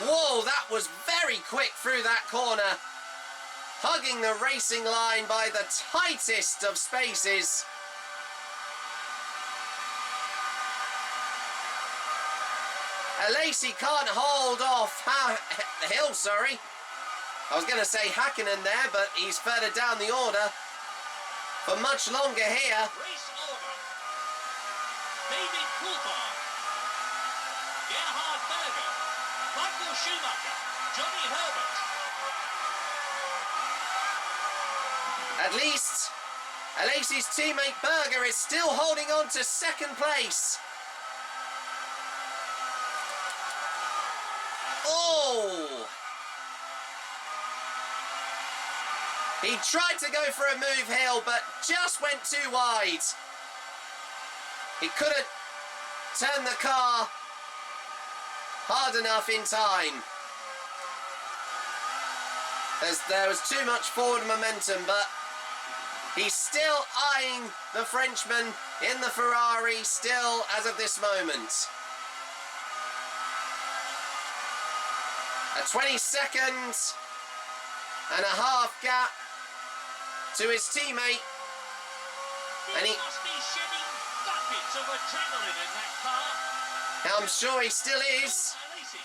Whoa, that was very quick through that corner. Hugging the racing line by the tightest of spaces. Alesi can't hold off Hill, sorry. I was going to say Hakkinen there, but he's further down the order for much longer here. Race order. David Coulthard. Gerhard Berger. Michael Schumacher. Johnny Herbert. At least Alesi's teammate Berger is still holding on to second place. Oh! He tried to go for a move, Hill, but just went too wide. He couldn't turn the car hard enough in time. As there was too much forward momentum, but he's still eyeing the Frenchman in the Ferrari still as of this moment. A 20-second and a half gap to his teammate. And he must be shedding buckets of adrenaline in that car. I'm sure he still is. Alesi.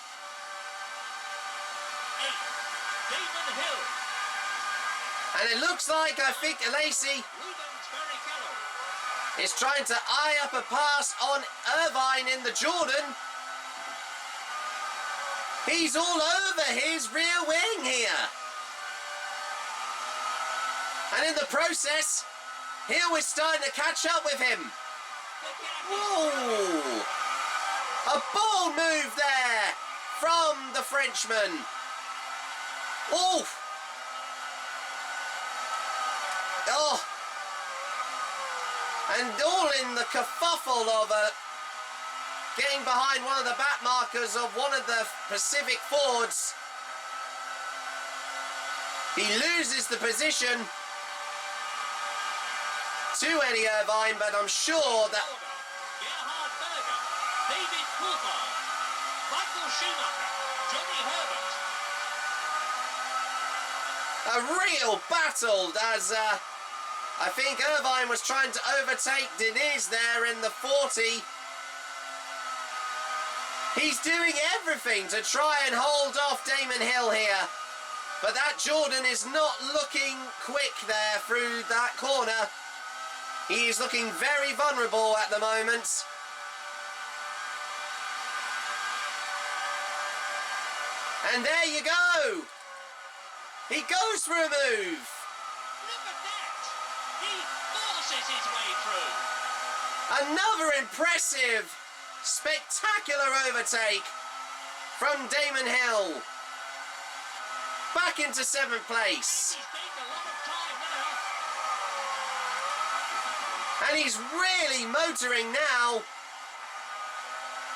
8. Damon Hill. And it looks like, I think, Alesi Rubens Barrichello. is trying to eye up a pass on Irvine in the Jordan. He's all over his rear wing here. And in the process, Hill is starting to catch up with him. Whoa! A bold move there from the Frenchman. Oof! Oh! And all in the kerfuffle of getting behind one of the back markers of one of the Pacific Fords. He loses the position to Eddie Irvine, but I'm sure that Gerhard Berger, David Coulthard, Michael Schumacher, Johnny Herbert. a real battle as I think Irvine was trying to overtake Diniz there in the 40. He's doing everything to try and hold off Damon Hill here. But that Jordan is not looking quick there through that corner. He's looking very vulnerable at the moment. And there you go. He goes for a move. Look at that. He forces his way through. Another impressive, spectacular overtake from Damon Hill. Back into 7th place. He's taken a lot of time now. And he's really motoring now.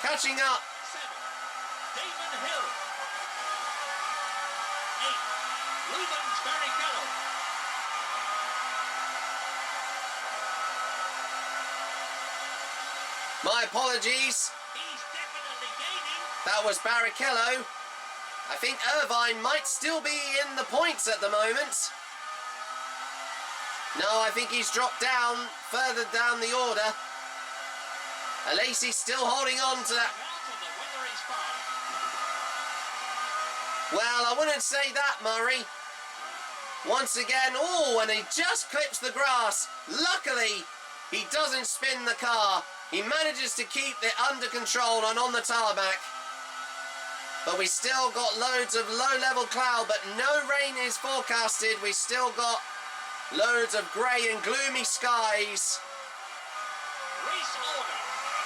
Catching up. 7. Damon Hill. 8. Rubens Barrichello. My apologies. He's definitely gaining. That was Barrichello. I think Irvine might still be in the points at the moment. No, I think he's dropped down, further down the order. Alesi still holding on to that. Out and the weather is fine. Well, I wouldn't say that, Murray. Once again, oh, and he just clips the grass. Luckily, he doesn't spin the car. He manages to keep it under control and on the tarmac. But we still got loads of low-level cloud, but no rain is forecasted. We still got loads of grey and gloomy skies. Race order.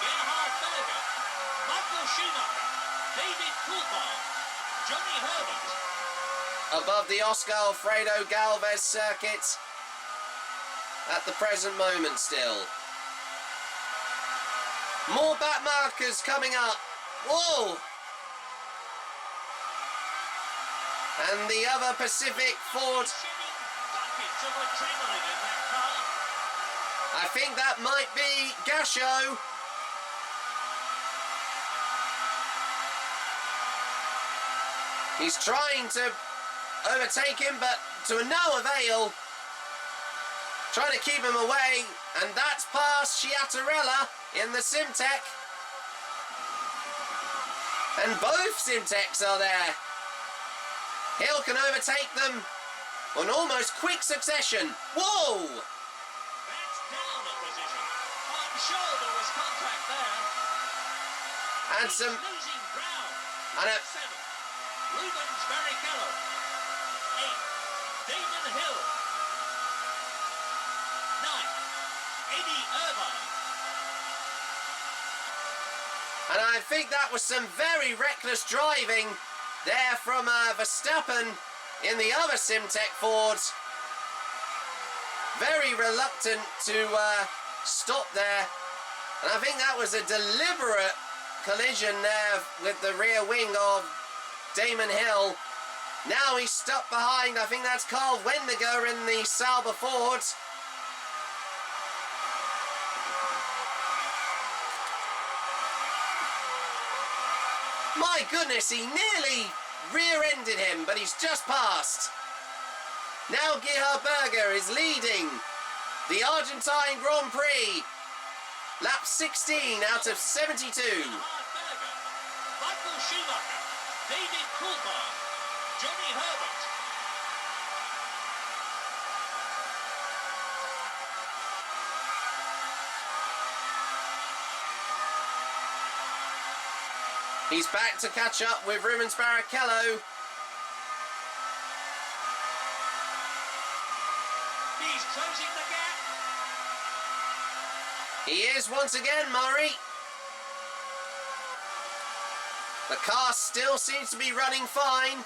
Gerhard Berger. Michael Schumacher. David Coulthard. Johnny Herbert. Above the Oscar Alfredo Gálvez circuit at the present moment still. More back markers coming up. Whoa! And the other Pacific Ford. Buckets of adrenaline in that car. I think that might be Gasho. He's trying to overtake him, but to no avail. Trying to keep him away, and that's past Sciattarella in the Simtech. And both Simtechs are there. Hill can overtake them in almost quick succession. Whoa! That's down a position. I'm sure there was contact there. And some... Losing ground. And a, 7. Rubens Barrichello. 8. Damon Hill. 9. Eddie Irvine. and I think that was some very reckless driving there from Verstappen in the other Simtech Ford. Very reluctant to stop there. And I think that was a deliberate collision there with the rear wing of Damon Hill. Now he's stuck behind, I think that's Carl Wendiger in the Sauber Ford. My goodness, he nearly rear-ended him, but he's just passed. Now Gerhard Berger is leading the Argentine Grand Prix. Lap 16 out of 72. Michael Schumacher, David Coulthard, Johnny Herbert. He's back to catch up with Rubens Barrichello. He's closing the gap. He is once again, Murray. The car still seems to be running fine.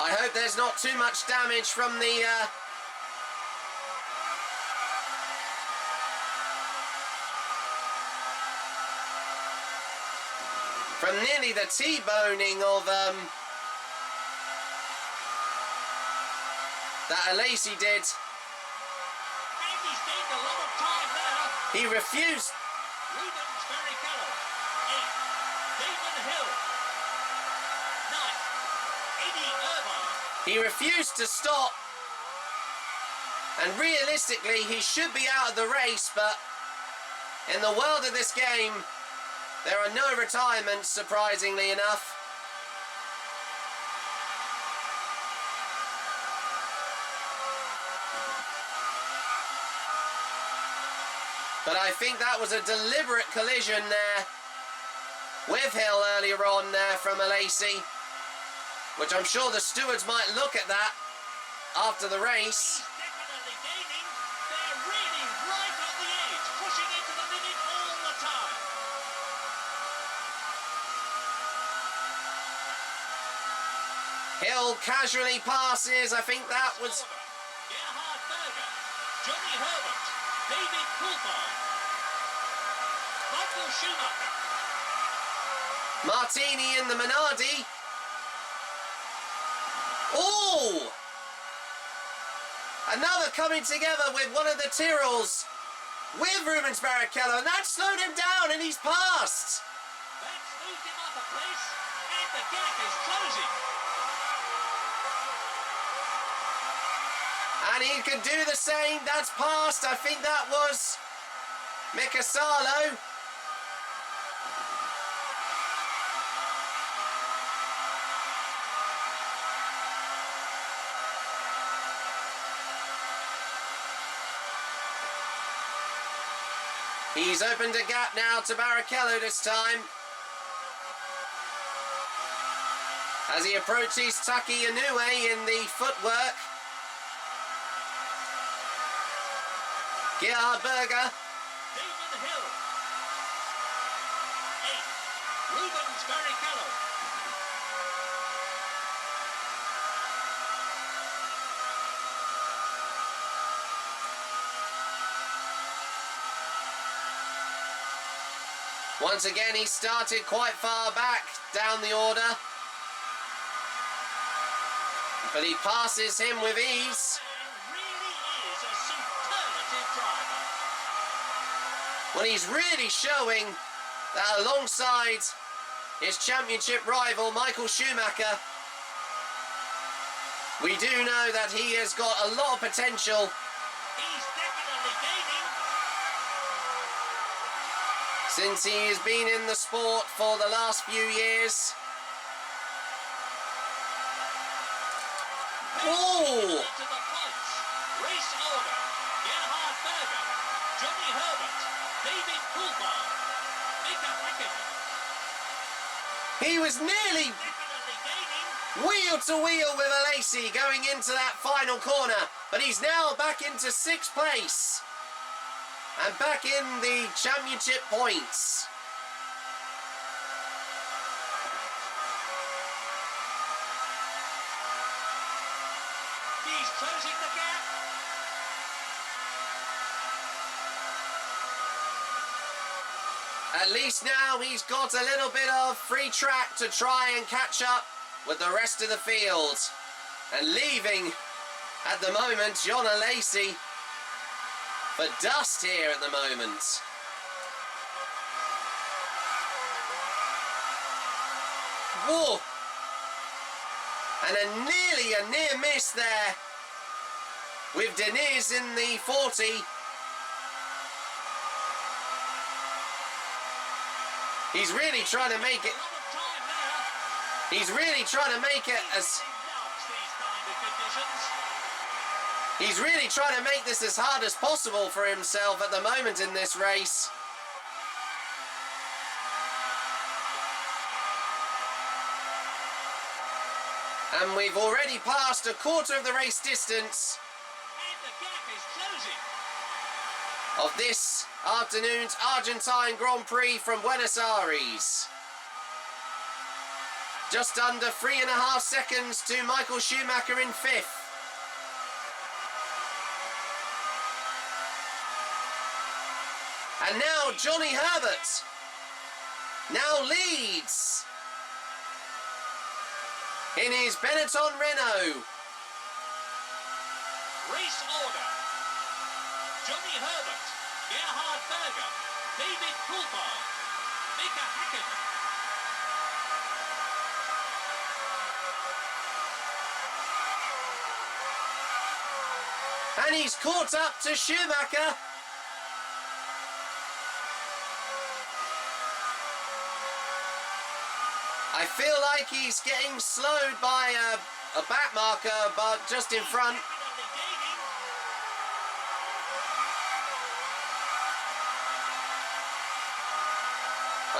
I hope there's not too much damage from the nearly the T-boning of that Alesi did. And he's gained a lot of time there. He refused. Rubens Barrichello. 8. Damon Hill. 9. Eddie Irvine. He refused to stop. And realistically, he should be out of the race, but in the world of this game, there are no retirements, surprisingly enough. But I think that was a deliberate collision there with Hill earlier on there from Alesi, which I'm sure the stewards might look at that after the race. He's definitely gaining. They're really right on the edge, pushing it to the limit all the time. Hill casually passes, I think that was... Gerhard Berger, Johnny Herbert, David Coulthard, Michael Schumacher. Martini in the Minardi. Oh! Another coming together with one of the Tyrrells with Rubens Barrichello, and that slowed him down and he's passed. That's moved him up a place, and the gap is closing. And he could do the same. That's past. I think that was Mika Salo. He's opened a gap now to Barrichello this time. As he approaches Taki Inoue in the footwork. Gerhard Berger. Damon Hill. 8. Rubens Barrichello. Once again, he started quite far back down the order. But he passes him with ease. Really is a superlative driver. Well, he's really showing that alongside his championship rival, Michael Schumacher, we do know that he has got a lot of potential. He's definitely gaining. Since he has been in the sport for the last few years. Oh! To the points. Race order. Gerhard Berger, Johnny Herbert, David Coulthard, Mika Häkkinen. He was nearly Definitely gaining. wheel to wheel with Alesi going into that final corner, but he's now back into 6th place and back in the championship points. He's closing the gap. At least now he's got a little bit of free track to try and catch up with the rest of the field. And leaving at the moment John Alesi for dust here at the moment. Whoa! And nearly a near miss there with Deniz in the 40. He's really trying to make it. A lot of time there. He's really trying to make it as. He loves these kind of conditions. He's really trying to make this as hard as possible for himself at the moment in this race. And we've already passed a quarter of the race distance And the gap is closing. of this afternoon's Argentine Grand Prix from Buenos Aires. Just under 3.5 seconds to Michael Schumacher in 5th. And now Johnny Herbert now leads in his Benetton Renault. Race order. Johnny Herbert, Gerhard Berger, David Coulthard, Mika Häkkinen. And he's caught up to Schumacher. I feel like he's getting slowed by a back marker, but just in front. Definitely gaining.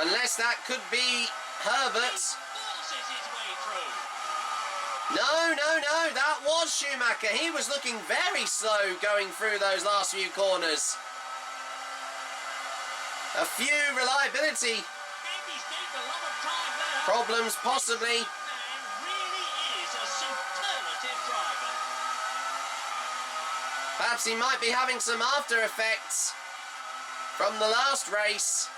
Unless that could be Herbert. Forces his way through. No, that was Schumacher. He was looking very slow going through those last few corners. A few reliability And he's gained a lot of time there. problems possibly. Man really is a superlative driver. Perhaps he might be having some after effects from the last race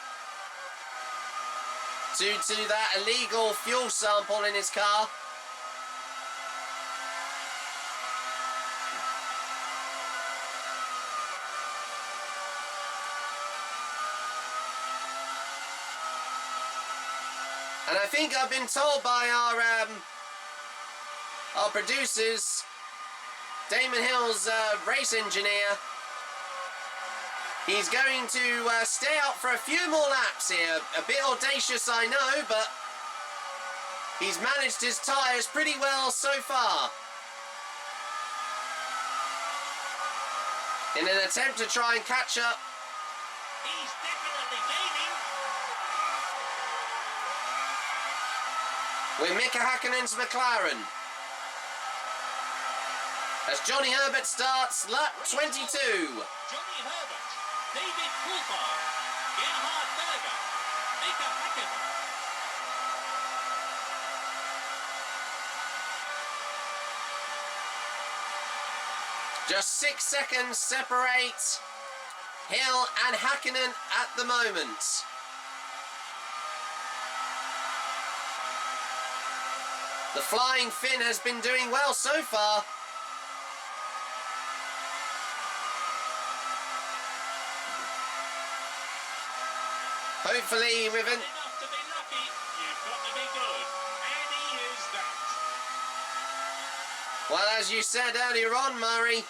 due to that illegal fuel sample in his car. And I think I've been told by our producers, Damon Hill's race engineer, he's going to stay out for a few more laps here. A bit audacious, I know, but he's managed his tyres pretty well so far. In an attempt to try and catch up. He's definitely gaining. With Mika Häkkinen's McLaren. As Johnny Herbert starts lap 22. Johnny Herbert, David Coulthard, Gerhard Berger, Mika Häkkinen. Just 6 seconds separate Hill and Häkkinen at the moment. The Flying Finn has been doing well so far. Hopefully with an... Enough to be lucky, you've got to be good. And he is that. Well, as you said earlier on, Murray,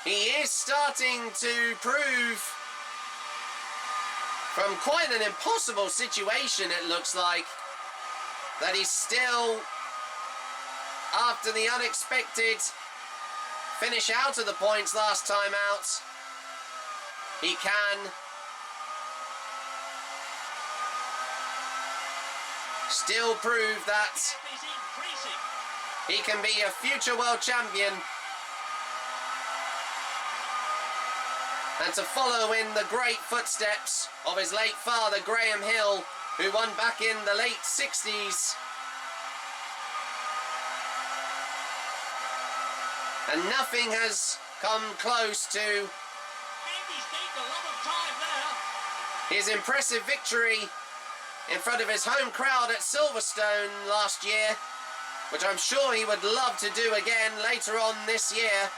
he is starting to prove from quite an impossible situation, it looks like, that he's still, after the unexpected finish out of the points last time out, he can still prove that Gap is increasing. he can be a future world champion and to follow in the great footsteps of his late father Graham Hill, who won back in the late 60s. And nothing has come close to And he's gained a lot of time there. his impressive victory in front of his home crowd at Silverstone last year, which I'm sure he would love to do again later on this year.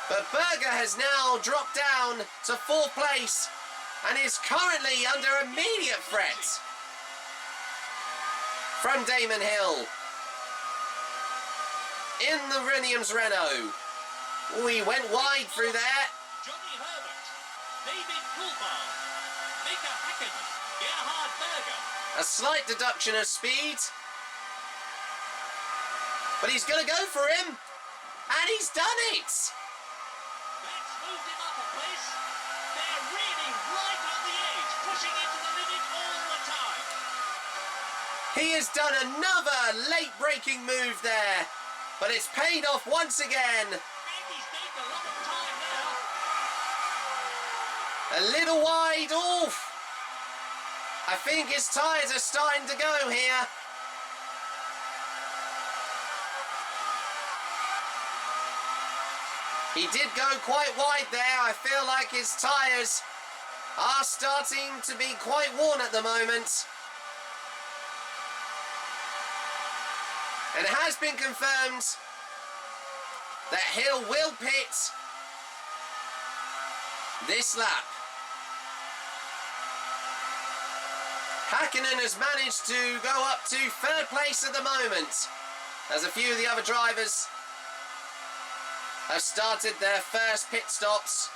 But Berger has now dropped down to 4th place and is currently under immediate threat from Damon Hill in the Williams Renault. We went wide through there. Johnny Herbert, David Coulthard, Mika Häkkinen, Gerhard Berger. A slight deduction of speed. But he's going to go for him. And he's done it. That's moved him up a place. They're really right on the edge, pushing it to the limit all the time. He has done another late-breaking move there. But it's paid off once again. And he's gained a lot of time now. A little wide off. I think his tyres are starting to go here. He did go quite wide there. I feel like his tyres are starting to be quite worn at the moment. And it has been confirmed that Hill will pit this lap. Häkkinen has managed to go up to 3rd place at the moment, as a few of the other drivers have started their first pit stops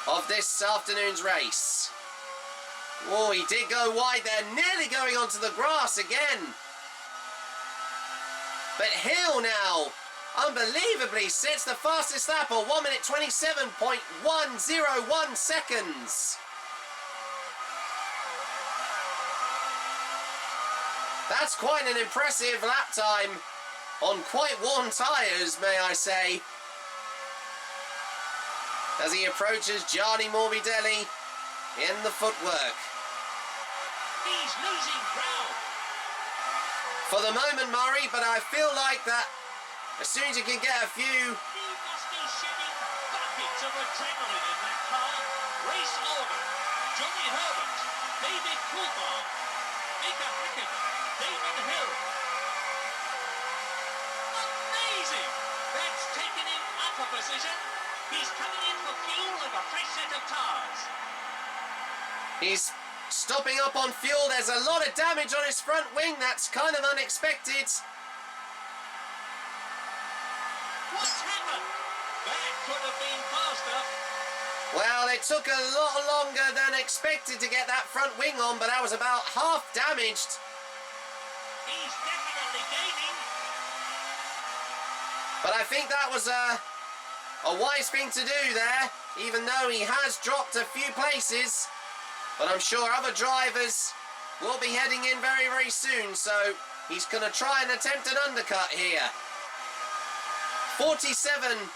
of this afternoon's race. Oh, he did go wide there, nearly going onto the grass again. But Hill now, unbelievably, sets the fastest lap of 1 minute 27.101 seconds. That's quite an impressive lap time on quite worn tyres, may I say, as he approaches Gianni Morbidelli in the footwork. He's losing ground. For the moment, Murray, but I feel like that as soon as you can get a few... He must be shedding buckets of adrenaline in that car. Race order. Johnny Herbert, David Coulthard, Mika Häkkinen, Damon Hill. Amazing! That's taken him up a position. He's coming in for fuel and a fresh set of tyres. He's stopping up on fuel. There's a lot of damage on his front wing. That's kind of unexpected. What's happened? That could have been faster. Well, it took a lot longer than expected to get that front wing on, but that was about half damaged. He's definitely gaining. But I think that was a wise thing to do there, even though he has dropped a few places. But I'm sure other drivers will be heading in very, very soon, so he's going to try and attempt an undercut here. 47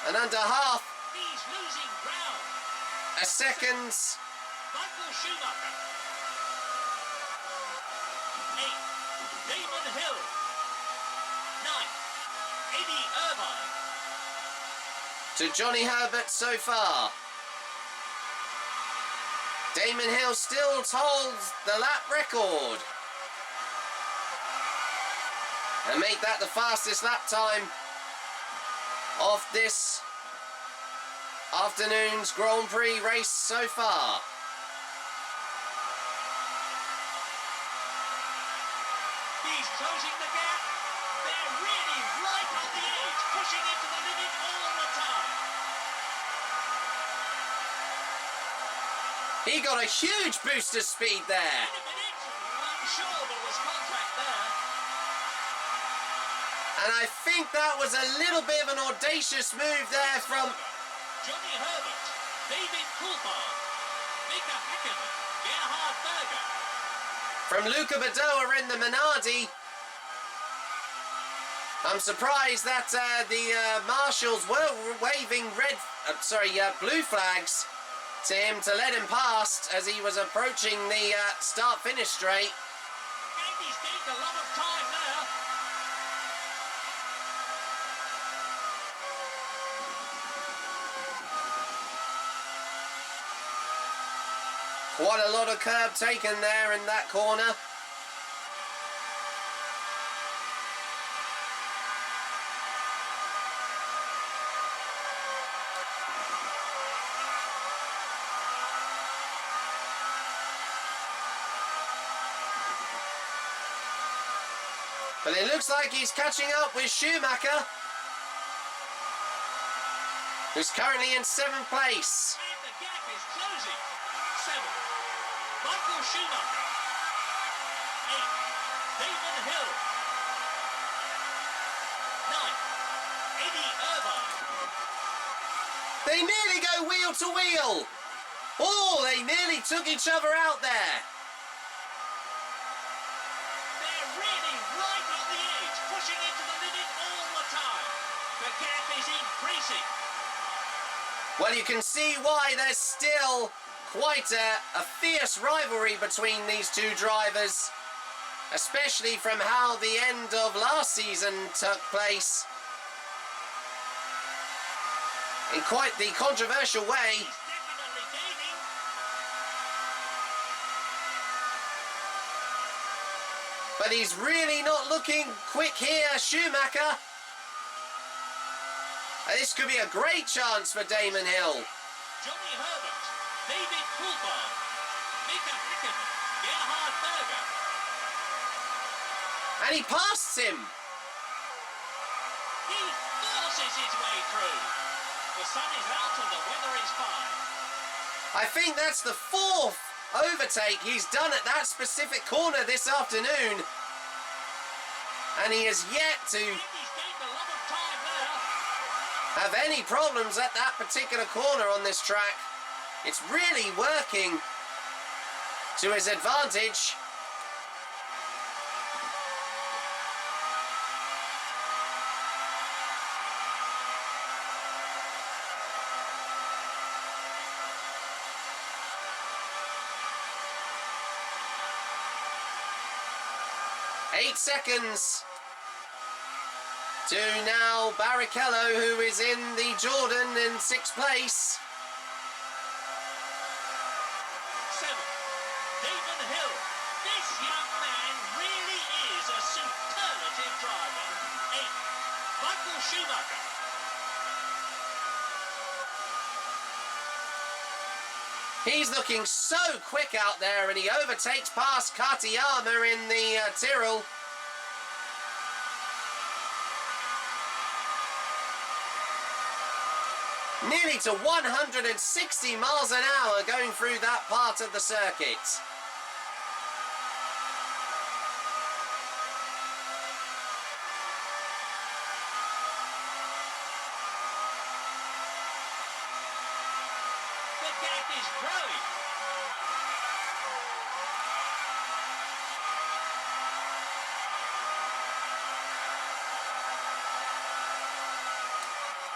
and under half He's losing ground. a second. Michael Schumacher. 8. Damon Hill. 9. Eddie Irvine. To Johnny Herbert so far. Damon Hill still holds the lap record. and make that the fastest lap time of this afternoon's Grand Prix race so far. He's closing the gap. They're really right on the edge, pushing it to the limit all the time. He got a huge boost of speed there. Wait a minute. I'm sure there was contact there. And I think that was a little bit of an audacious move there from Johnny Herbert, David Coulthard, Mika Häkkinen, Gerhard Berger. Luca Badoa in the Minardi. I'm surprised that the marshals were waving blue flags to him to let him pass as he was approaching the start-finish straight. And he's gained a lot of time there. Quite a lot of curb taken there in that corner. But it looks like he's catching up with Schumacher, who's currently in 7th place. And the gap is closing. 7. Michael Schumacher. 8. Damon Hill. 9. Eddie Irvine. They nearly go wheel to wheel. Oh, they nearly took each other out there. They're really right on the edge, pushing it to the limit all the time. The gap is increasing. Well, you can see why there's still quite a fierce rivalry between these two drivers, especially from how the end of last season took place in quite the controversial way. He's definitely gaining. But he's really not looking quick here, Schumacher. This could be a great chance for Damon Hill. Johnny Herbert, David Coulthard, Mika Häkkinen, Gerhard Berger. And he passed him. He forces his way through. The sun is out and the weather is fine. I think that's the 4th overtake he's done at that specific corner this afternoon. And he has yet to And he's gained a lot of time there. have any problems at that particular corner on this track. It's really working to his advantage. Eight seconds to now Barrichello, who is in the Jordan in 6th place. 7. Damon Hill. This young man really is a superlative driver. 8. Michael Schumacher. He's looking so quick out there, and he overtakes past Katayama in the Tyrrell. Nearly to 160 miles an hour going through that part of the circuit. The gap is growing.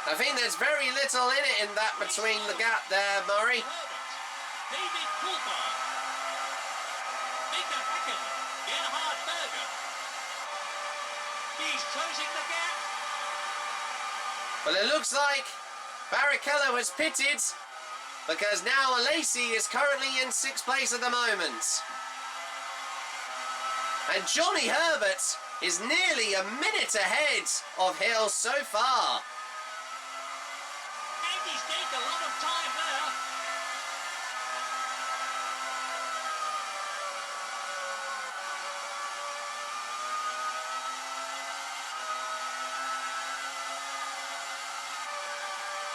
I think there's very little in it in that between the gap there, Murray. Herbert. David Coulthard. Mika Häkkinen. Gerhard Berger. He's closing the gap. Well, it looks like Barrichello has pitted because now Alesi is currently in 6th place at the moment. And Johnny Herbert is nearly a minute ahead of Hill so far. And he's gained a lot of time there.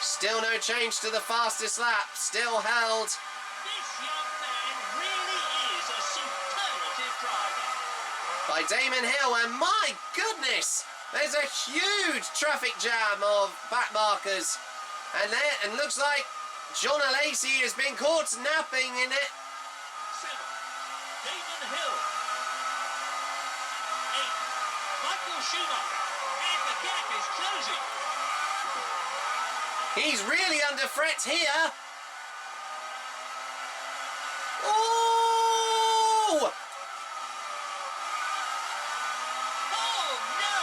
Still no change to the fastest lap, still held. This young man really is a superlative driver. By Damon Hill, and my goodness, there's a huge traffic jam of back markers, and looks like John Alesi has been caught napping in it. 7. Damon Hill. 8. Michael Schumacher. And the gap is closing. He's really under threat here. Oh! Oh no!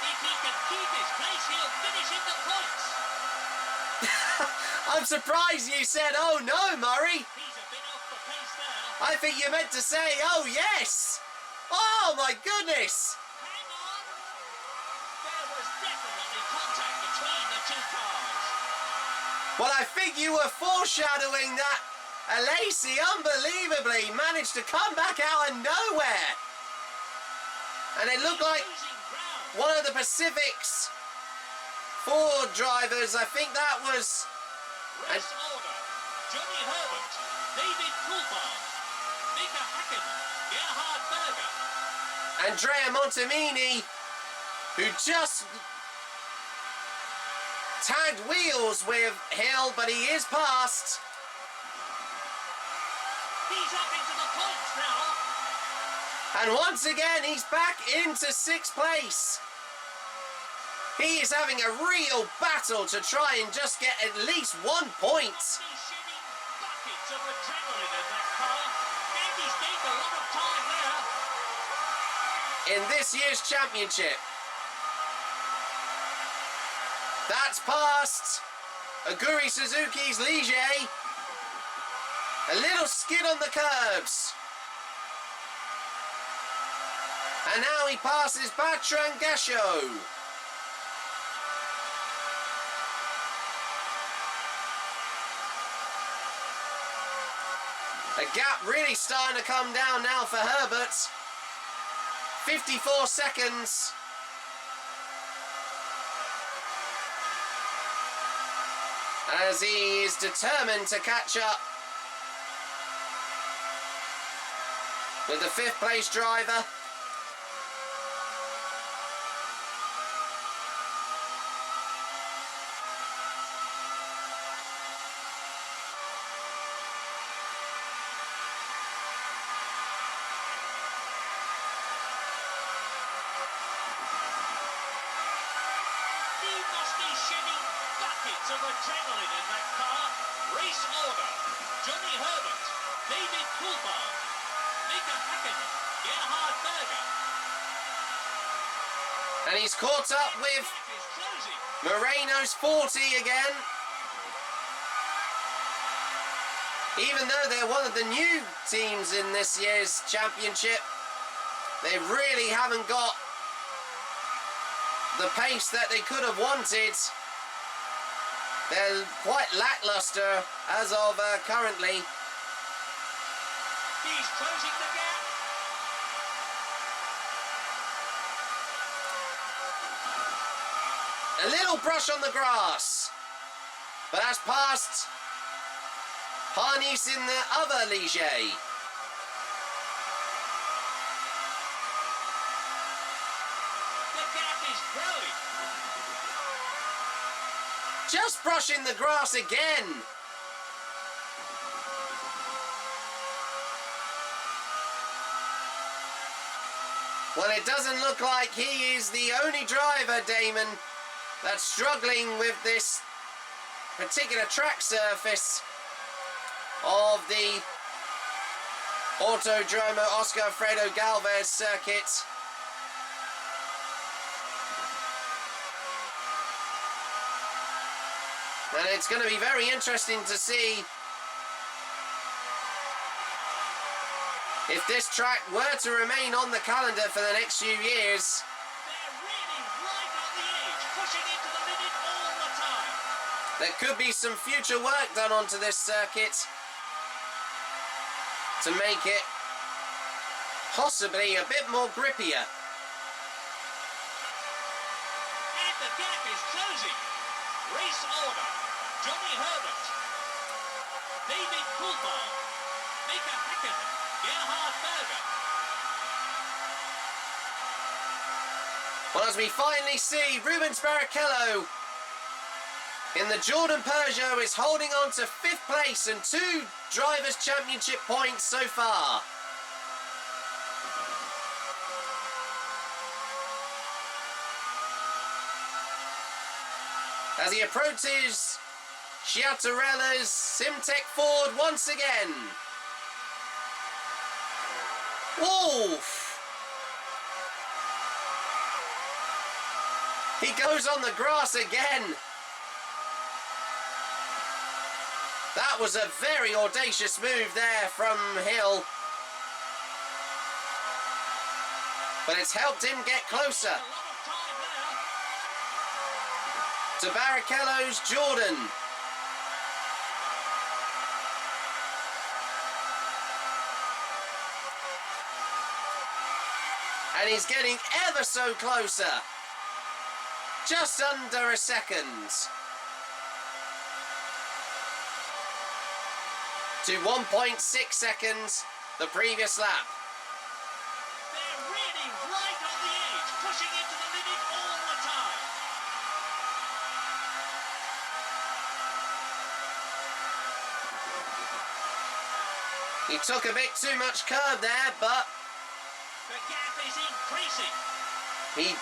If he can keep his place, he'll finish in the points. I'm surprised you said, oh no, Murray. He's a bit off the pace there. I think you meant to say, oh yes. Oh my goodness. Hang on. There was definitely contact between the two cars. Well, I think you were foreshadowing that Alesi unbelievably managed to come back out of nowhere. And it looked like Losing ground. one of the Pacific's Ford drivers, I think that was Race order. Johnny Herbert. David Coulthard. Mika Hakkinen. Gerhard Berger. Andrea Montemini, who just tagged wheels with Hill, but he is past. He's up into the points now. And once again, he's back into 6th place. He is having a real battle to try and just get at least 1 point. He's shedding buckets of adrenaline in that car. And he's gained a lot of time there. In this year's championship. That's past Aguri Suzuki's Ligier. A little skid on the curbs. And now he passes Bertrand Gachot. The gap really starting to come down now for Herbert. 54 seconds. As he is determined to catch up with the 5th place driver. He must be shedding buckets of adrenaline in that car. Race order. Johnny Herbert. David Coulthard. Mika Hakkinen. Gerhard Berger. And he's caught up with The gap is closing. Moreno's 40 again. Even though they're one of the new teams in this year's championship, they really haven't got the pace that they could have wanted. They're quite lackluster as of currently. He's closing the gap. A little brush on the grass, but that's past Harnies in the other Ligier. The gap is growing. Just brushing the grass again. Well, it doesn't look like he is the only driver, Damon, that's struggling with this particular track surface of the Autódromo Oscar Alfredo Gálvez circuit. And it's going to be very interesting to see if this track were to remain on the calendar for the next few years, They're really right on the edge, pushing it to the limit all the time. there could be some future work done onto this circuit to make it possibly a bit more grippier. And the gap is closing. Race order. Johnny Herbert. David Coulthard. Mika Häkkinen. Gerhard Berger. Well, as we finally see Rubens Barrichello in the Jordan Peugeot is holding on to 5th place and 2 Drivers' Championship points so far. As he approaches Sciatarella's Simtech Ford once again. Wolf! He goes on the grass again. That was a very audacious move there from Hill. But it's helped him get closer A lot of time to there. Barrichello's Jordan. And he's getting ever so closer. Just under a second. To 1.6 seconds the previous lap. They're really right on the edge, pushing it to the limit all the time. He took a bit too much curb there, but The gap is increasing. he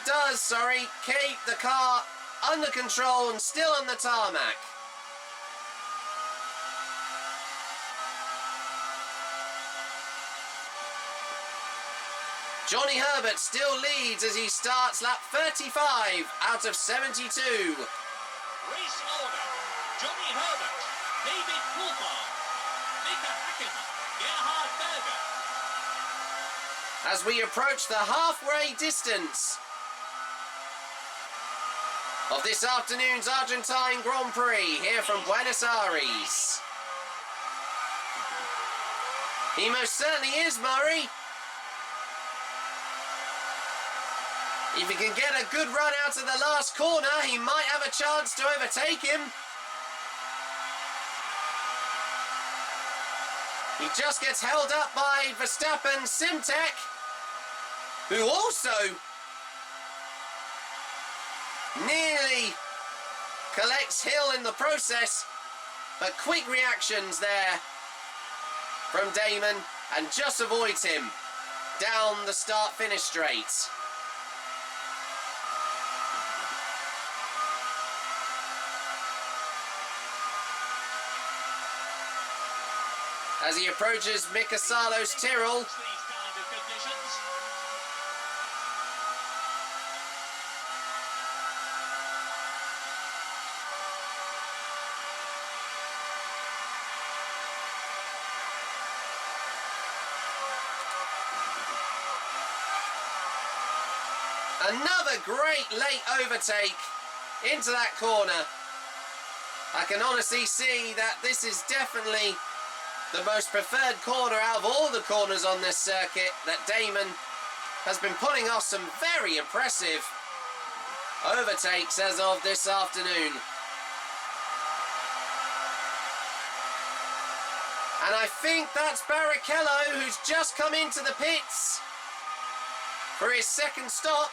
does keep the car under control and still on the tarmac. Johnny Herbert still leads as he starts lap 35 out of 72. Race order. Johnny Herbert. David Coulthard. Mika Häkkinen. Gerhard Berger. As we approach the halfway distance of this afternoon's Argentine Grand Prix here from Buenos Aires. He most certainly is, Murray. If he can get a good run out of the last corner, he might have a chance to overtake him. He just gets held up by Verstappen's Simtech, who also nearly collects Hill in the process, but quick reactions there from Damon and just avoids him down the start-finish straight. As he approaches Mika Salo's Tyrrell, These kind of conditions. another great late overtake into that corner. I can honestly see that this is definitely the most preferred corner out of all the corners on this circuit, that Damon has been pulling off some very impressive overtakes as of this afternoon. And I think that's Barrichello, who's just come into the pits for his second stop.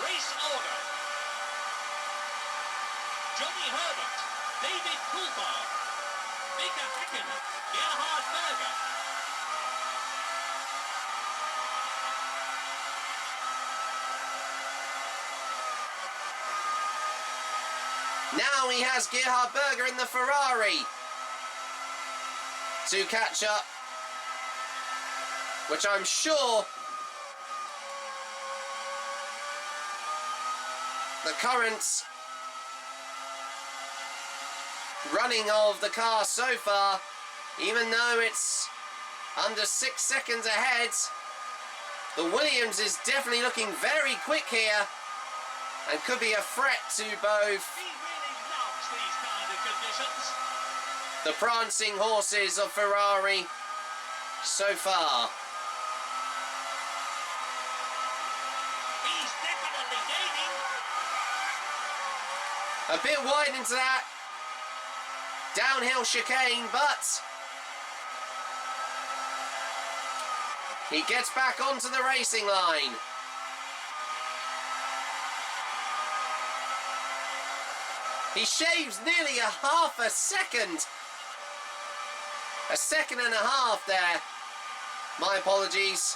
Race order. Johnny Herbert, David Coulthard, Mika Häkkinen, Gerhard Berger. Now he has Gerhard Berger in the Ferrari to catch up, which I'm sure the current running of the car so far, even though it's under 6 seconds ahead. The Williams is definitely looking very quick here and could be a threat to both He really loves these kind of conditions. the prancing horses of Ferrari so far. He's definitely gaining. A bit wide into that downhill chicane, but he gets back onto the racing line. He shaves nearly a half a second. A second and a half there. My apologies.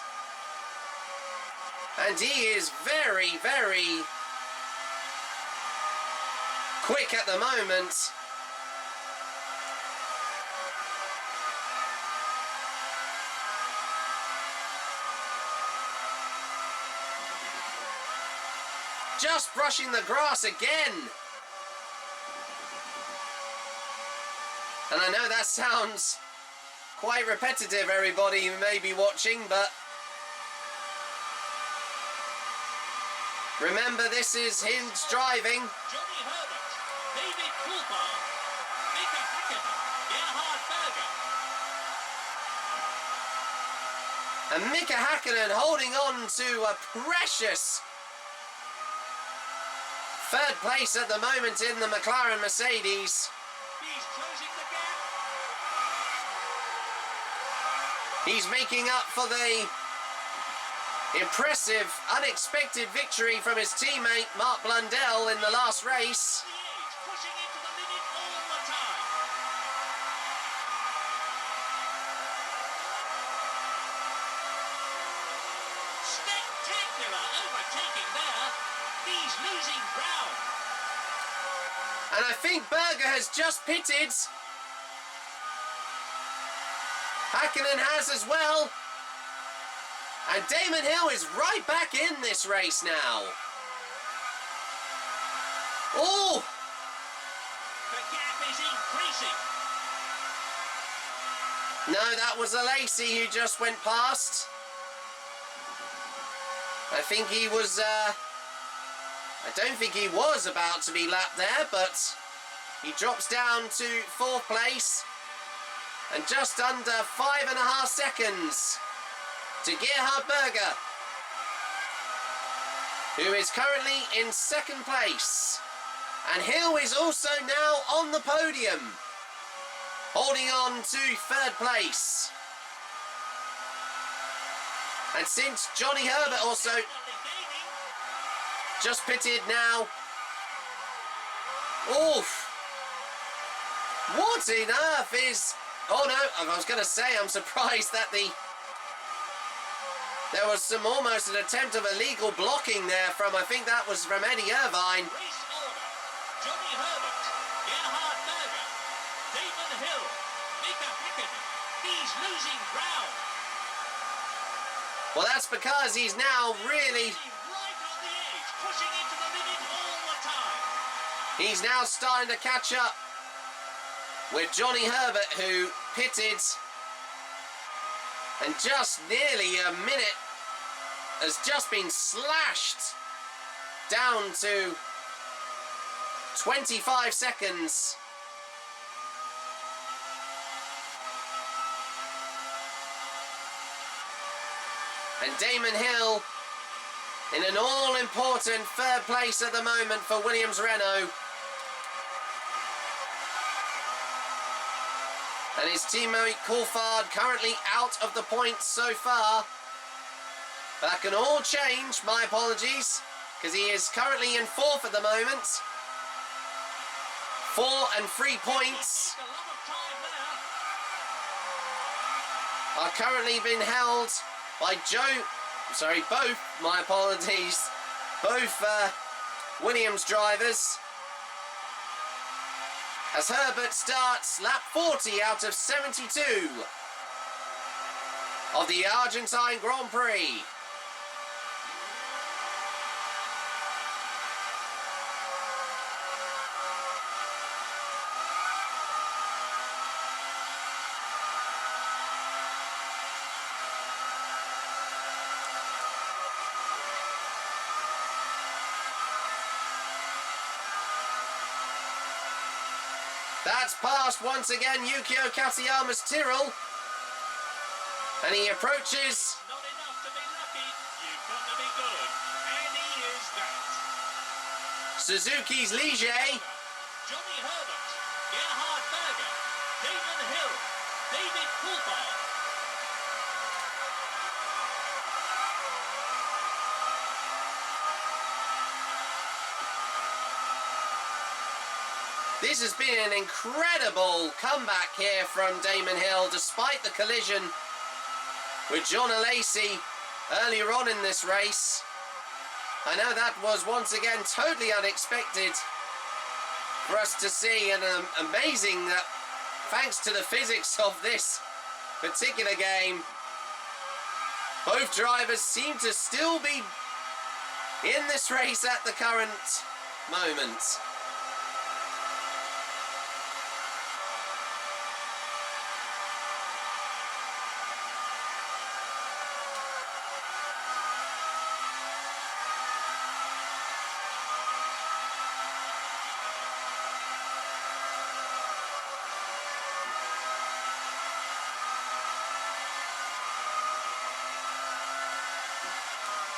And he is very, very quick at the moment. Just brushing the grass again. And I know that sounds quite repetitive, everybody who may be watching, but remember, this is his driving. Johnny Herbert, David Coulthard, Mika Hakkinen, Gerhard Berger. And Mika Hakkinen holding on to a precious third place at the moment in the McLaren Mercedes. He's closing the gap. He's making up for the impressive, unexpected victory from his teammate Mark Blundell in the last race. The edge, pushing it to the limit all the time. Spectacular overtaking there. He's losing ground. And I think Berger has just pitted. Hakkinen has as well. And Damon Hill is right back in this race now. Oh! The gap is increasing. No, that was a Lacey who just went past. I think he was, I don't think he was about to be lapped there, but he drops down to 4th place and just under 5.5 seconds to Gerhard Berger, who is currently in 2nd place. And Hill is also now on the podium, holding on to 3rd place. And since Johnny Herbert also Definitely gaining. just pitted now. Oof. What on earth is... Oh no, I was going to say, I'm surprised that there was some almost an attempt of illegal blocking there from, I think that was from Eddie Irvine. Race order. Johnny Herbert, Gerhard Berger, Damon Hill, Mika Hakkinen. He's losing ground. Well, that's because he's now really... Right on the edge, pushing it to the limit all the time. He's now starting to catch up with Johnny Herbert, who pitted and just nearly a minute has just been slashed down to 25 seconds. And Damon Hill in an all-important 3rd place at the moment for Williams Renault. And his teammate Coulthard currently out of the points so far. But that can all change, my apologies, because he is currently in 4th at the moment. 4 and 3 points A lot of time there. are currently being held by both, my apologies, both Williams drivers. As Herbert starts lap 40 out of 72 of the Argentine Grand Prix. That's past once again Yukio Katayama's Tyrrell. And he approaches. Not enough to be lucky. You've got to be good. And he is that. Suzuki's Ligier. Johnny Herbert, Gerhard Berger, Damon Hill, David Coulthard. This has been an incredible comeback here from Damon Hill, despite the collision with John Alesi earlier on in this race. I know that was once again totally unexpected for us to see, and amazing that thanks to the physics of this particular game, both drivers seem to still be in this race at the current moment.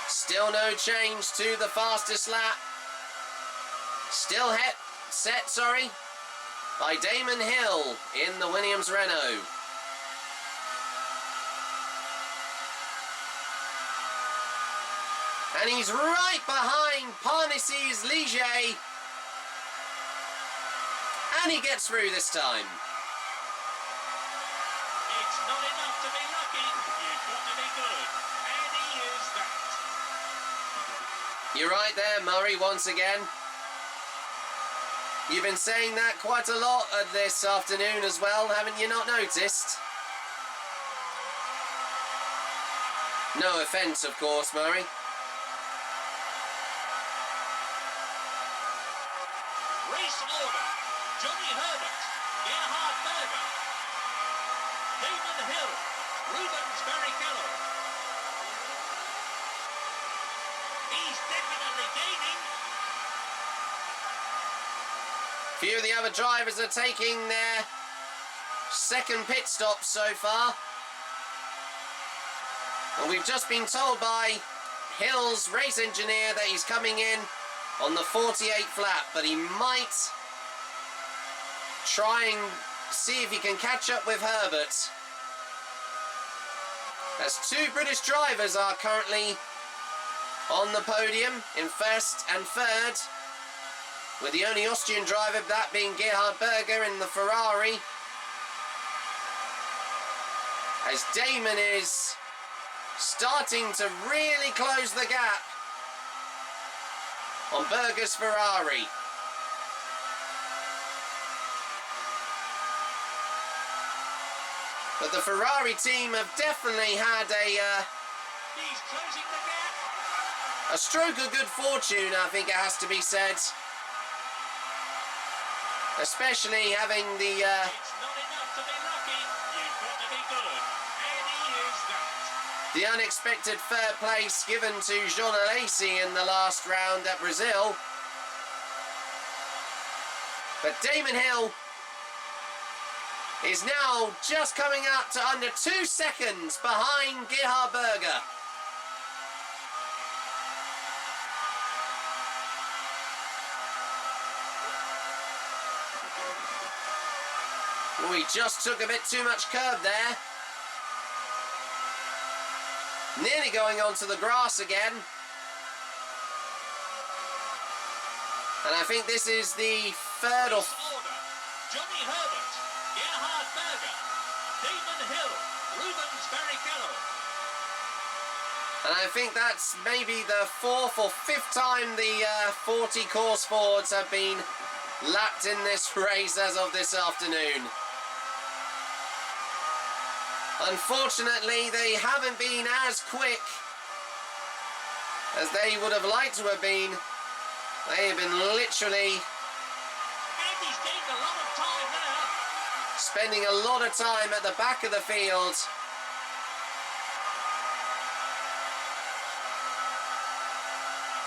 Still no change to the fastest lap. Still set by Damon Hill in the Williams Renault. And he's right behind Parnassus Ligier. And he gets through this time. It's not enough to be lucky. You've got to be good. And he is that. You're right there, Murray, once again. You've been saying that quite a lot this afternoon as well, haven't you not noticed? No offence, of course, Murray. Race order. Johnny Herbert, Gerhard Berger, Damon Hill, Rubens Barrichello. He's definitely gaining. Few of the other drivers are taking their second pit stop so far. And we've just been told by Hill's race engineer that he's coming in on the 48th lap, but he might try and see if he can catch up with Herbert, as two British drivers are currently on the podium in first and third, with the only Austrian driver, that being Gerhard Berger in the Ferrari, as Damon is starting to really close the gap on Berger's Ferrari. But the Ferrari team have definitely had He's closing the gap. a stroke of good fortune, I think it has to be said. Especially having the It's not enough to be lucky. You've got to be good. And he is that. the unexpected third place given to Jean Alesi in the last round at Brazil. But Damon Hill is now just coming up to under 2 seconds behind Gerhard Berger. We just took a bit too much curb there. Nearly going onto the grass again. And I think this is the third or... Race order. Johnny Herbert, Gerhard Berger, Damon Hill, Rubens Barrichello. And I think that's maybe the fourth or fifth time the 40 course forwards have been lapped in this race as of this afternoon. Unfortunately, they haven't been as quick as they would have liked to have been. They have been literally And he's gained a lot of time there. spending a lot of time at the back of the field.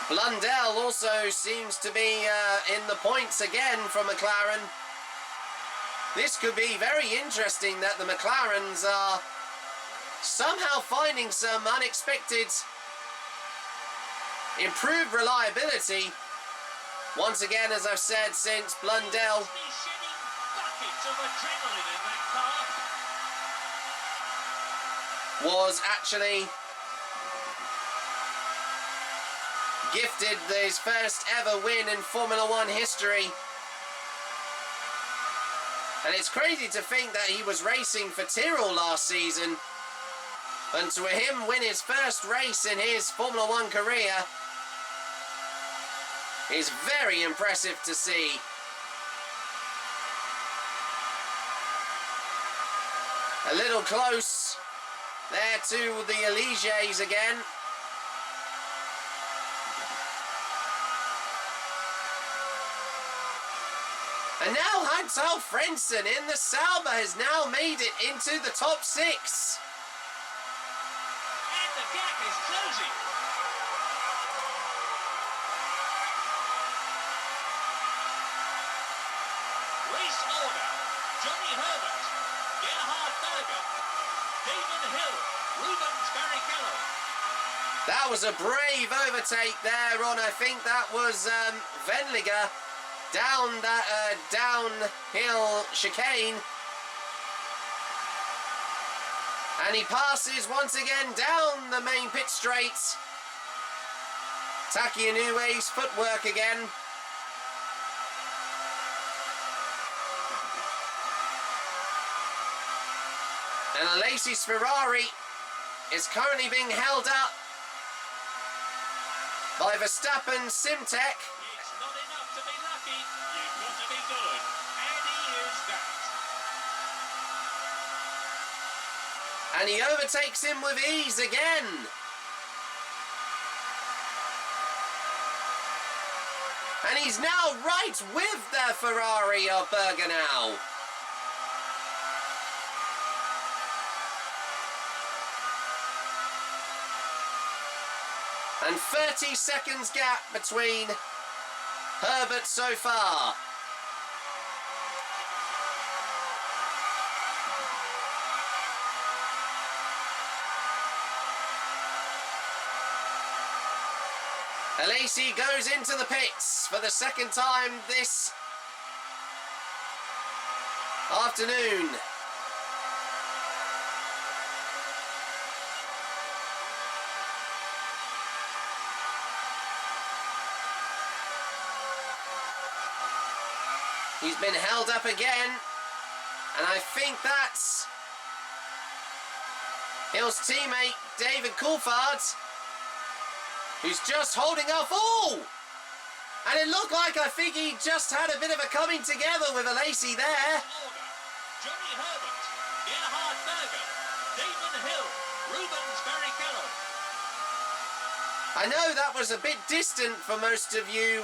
Blundell also seems to be in the points again from McLaren. This could be very interesting that the McLarens are somehow finding some unexpected improved reliability. Once again, as I've said, since Blundell Shedding buckets of adrenaline in that car. was actually gifted his first ever win in Formula One history. And it's crazy to think that he was racing for Tyrrell last season, and to him win his first race in his Formula One career is very impressive to see. A little close there to the Eliges again. And now Hans-Al Frentzen in the Sauber has now made it into the top 6. And the gap is closing. Race order. Johnny Herbert, Gerhard Berger, Damon Hill, Rubens Barrichello. That was a brave overtake there on, I think that was Venliger, down that downhill chicane. And he passes once again down the main pit straight. Taki Inoue's footwork again. And Alesi's Ferrari is currently being held up by Verstappen Simtek. It's not enough to be lucky. You've got to be good. And he is that. And he overtakes him with ease again. And he's now right with the Ferrari of Berger now. And 30 seconds gap between Herbert so far. Alesi goes into the pits for the second time this afternoon. He's been held up again, and I think that's Hill's teammate David Coulthard, who's just holding off. Oh! And it looked like, I think he just had a bit of a coming together with Alesi there. Order. Johnny Herbert, Gerhard Berger, Damon Hill, Rubens Barrichello. I know that was a bit distant for most of you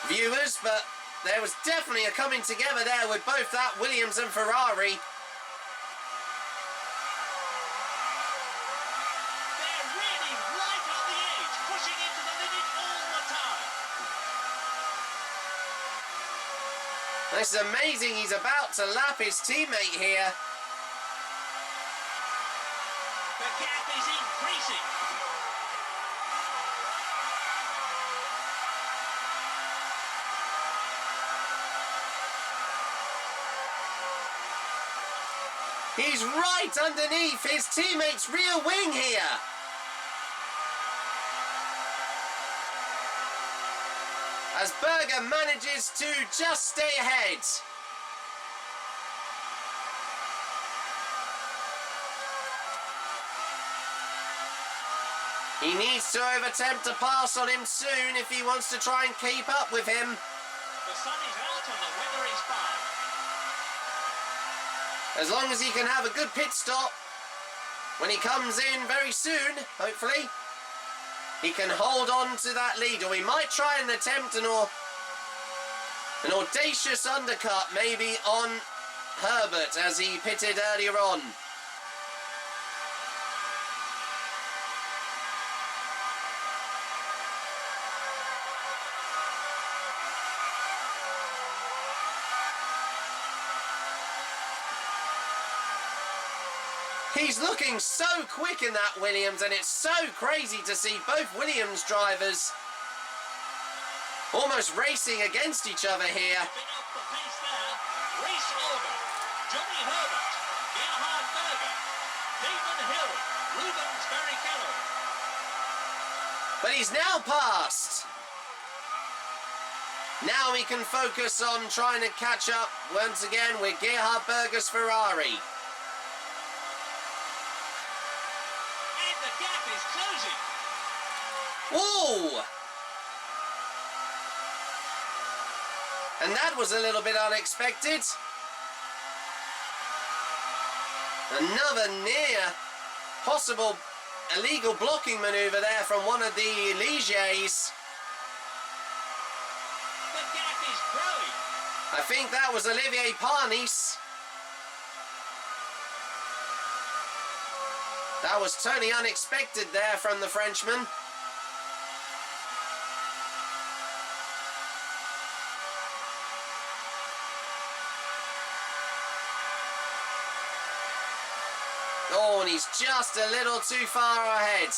viewers, but there was definitely a coming together there with both that Williams and Ferrari. They're really right on the edge, pushing into the limit all the time. This is amazing. He's about to lap his teammate here. The gap is increasing. He's right underneath his teammate's rear wing here. As Berger manages to just stay ahead. He needs to attempt to pass on him soon if he wants to try and keep up with him. The sun is out and the weather is fine. As long as he can have a good pit stop when he comes in very soon, hopefully, he can hold on to that lead. Or he might try and attempt an audacious undercut maybe on Herbert as he pitted earlier on. He's looking so quick in that Williams, and it's so crazy to see both Williams drivers almost racing against each other here. A bit off the pace there. Race order. Johnny Herbert, Gerhard Berger, Damon Hill, Rubens Barrichello. But he's now passed. Now we can focus on trying to catch up once again with Gerhard Berger's Ferrari. And the gap is closing. Whoa! And that was a little bit unexpected. Another near possible illegal blocking maneuver there from one of the Ligiers. The gap is growing. I think that was Olivier Panis. That was totally unexpected there from the Frenchman. Oh, and he's just a little too far ahead.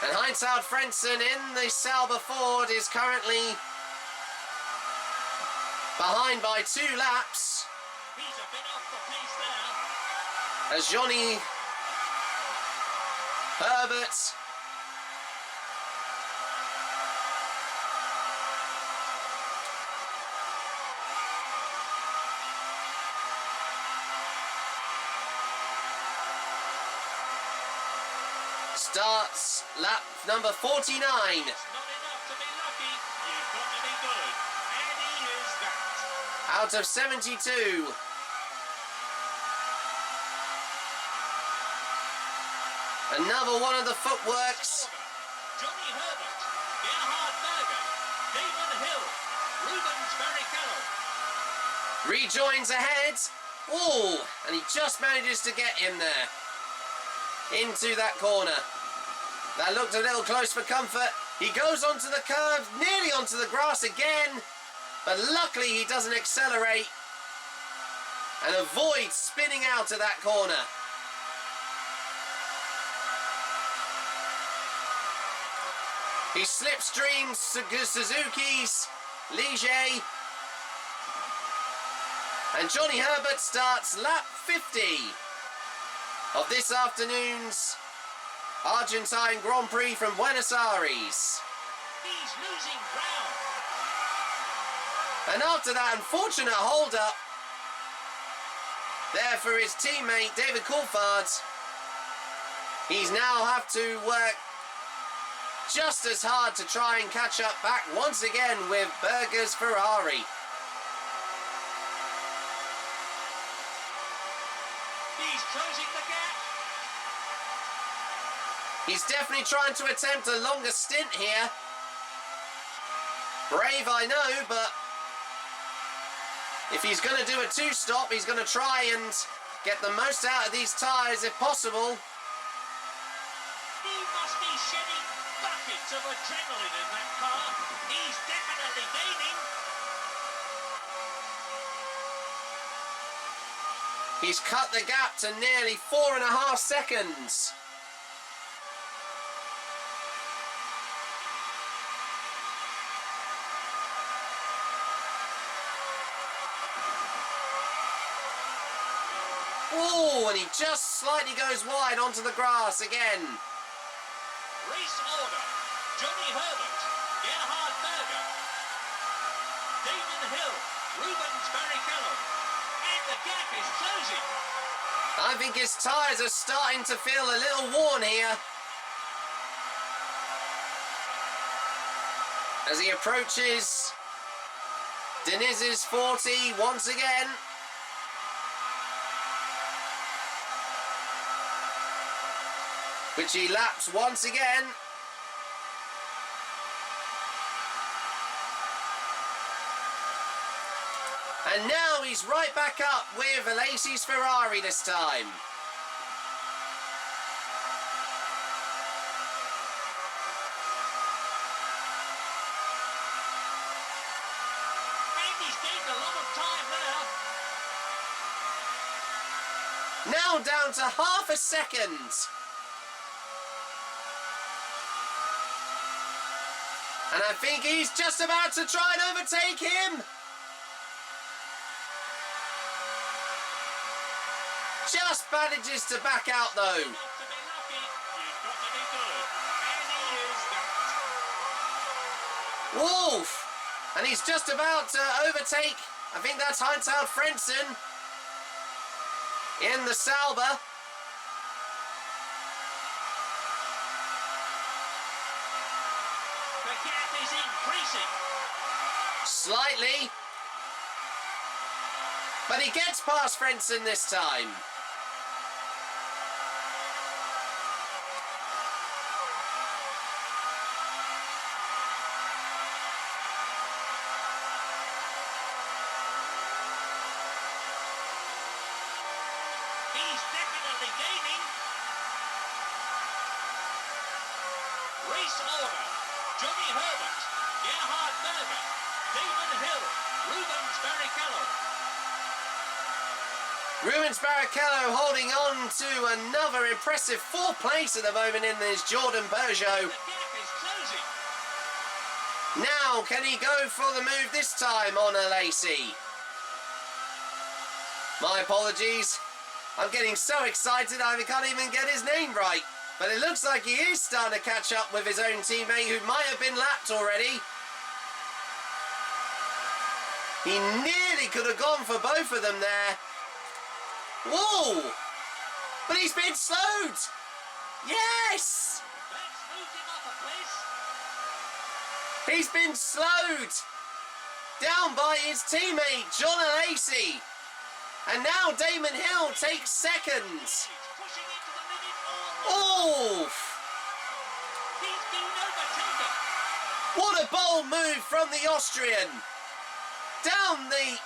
And Heinz-Harald Frentzen in the Sauber Ford is currently behind by 2 laps. He's a bit off the pace there. As Johnny Herbert starts lap number 49. It's not enough to be lucky. You've got to be good. And he is that. Out of 72. Another one of the footworks. Johnny Herbert, Gerhard Berger, Damon Hill, Rubens Barrichello. Rejoins ahead. Oh, and he just manages to get in there. Into that corner. That looked a little close for comfort. He goes onto the curve, nearly onto the grass again. But luckily he doesn't accelerate and avoids spinning out of that corner. He slipstreams Suzuki's Ligier. And Johnny Herbert starts lap 50 of this afternoon's Argentine Grand Prix from Buenos Aires. He's losing ground. And after that unfortunate hold-up there for his teammate David Coulthard, he's now have to work just as hard to try and catch up back once again with Berger's Ferrari. He's closing the gap. He's definitely trying to attempt a longer stint here. Brave, I know, but if he's going to do a 2-stop, he's going to try and get the most out of these tyres if possible. He must be shedding buckets of adrenaline in that car. He's definitely gaining. He's cut the gap to nearly 4.5 seconds. Oh, and he just slightly goes wide onto the grass again. Race order. Johnny Herbert, Gerhard Berger, Damon Hill, Rubens Barrichello. And the gap is closing. I think his tyres are starting to feel a little worn here. As he approaches Deniz's 40 once again. Which he laps once again. And now he's right back up with Alesi's Ferrari this time. Now down to half a second. And I think he's just about to try and overtake him. Just manages to back out though. Not to be lucky, you've got to be good. And he is that. Wolf! And he's just about to overtake, I think that's Heinz-Harald Frentzen in the Sauber. The gap is increasing. Slightly. But he gets past Frentzen this time. He's definitely gaining. Race order. Johnny Herbert, Gerhard Berger, Damon Hill, Rubens Barrichello. Rubens Barrichello holding on to another impressive 4th place at the moment in this Jordan Peugeot. The gap is closing. Now, can he go for the move this time on a Lacey? My apologies. I'm getting so excited I can't even get his name right. But it looks like he is starting to catch up with his own teammate who might have been lapped already. He nearly could have gone for both of them there. Whoa! But he's been slowed! Yes! That's moved him up a place. He's been slowed! Down by his teammate, John Alesi. And now Damon Hill takes second. He's pushing into the limit already. Oh! He's been overtaken. What a bold move from the Austrian. Down the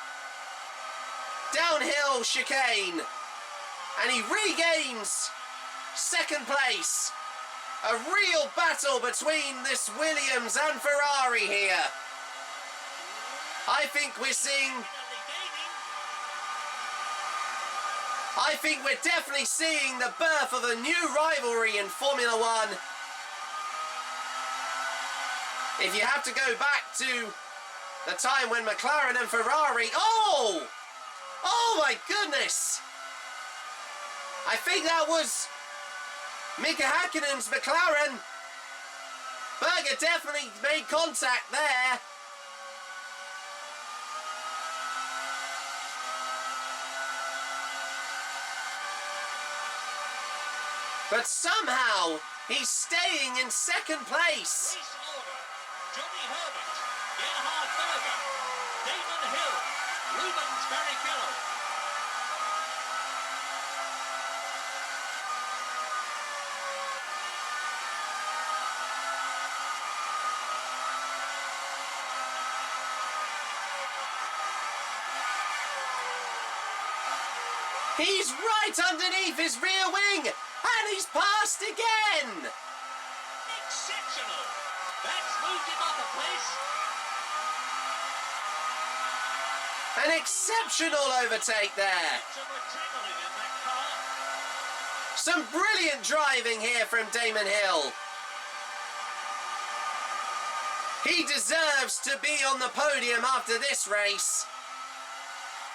downhill chicane. And he regains second place. A real battle between this Williams and Ferrari here. I think we're seeing... Definitely gaining. I think we're definitely seeing the birth of a new rivalry in Formula One. If you have to go back to the time when McLaren and Ferrari... Oh! Oh my goodness! I think that was Mika Häkkinen's McLaren. Berger definitely made contact there. But somehow, he's staying in second place. Race order. Johnny Herbert, Gerhard Berger, Damon Hill, Rubens Barrichello. He's right underneath his rear wing, and he's passed again. Exceptional. That's moved him up a place. An exceptional overtake there. Some adrenaline in that car. Some brilliant driving here from Damon Hill. He deserves to be on the podium after this race.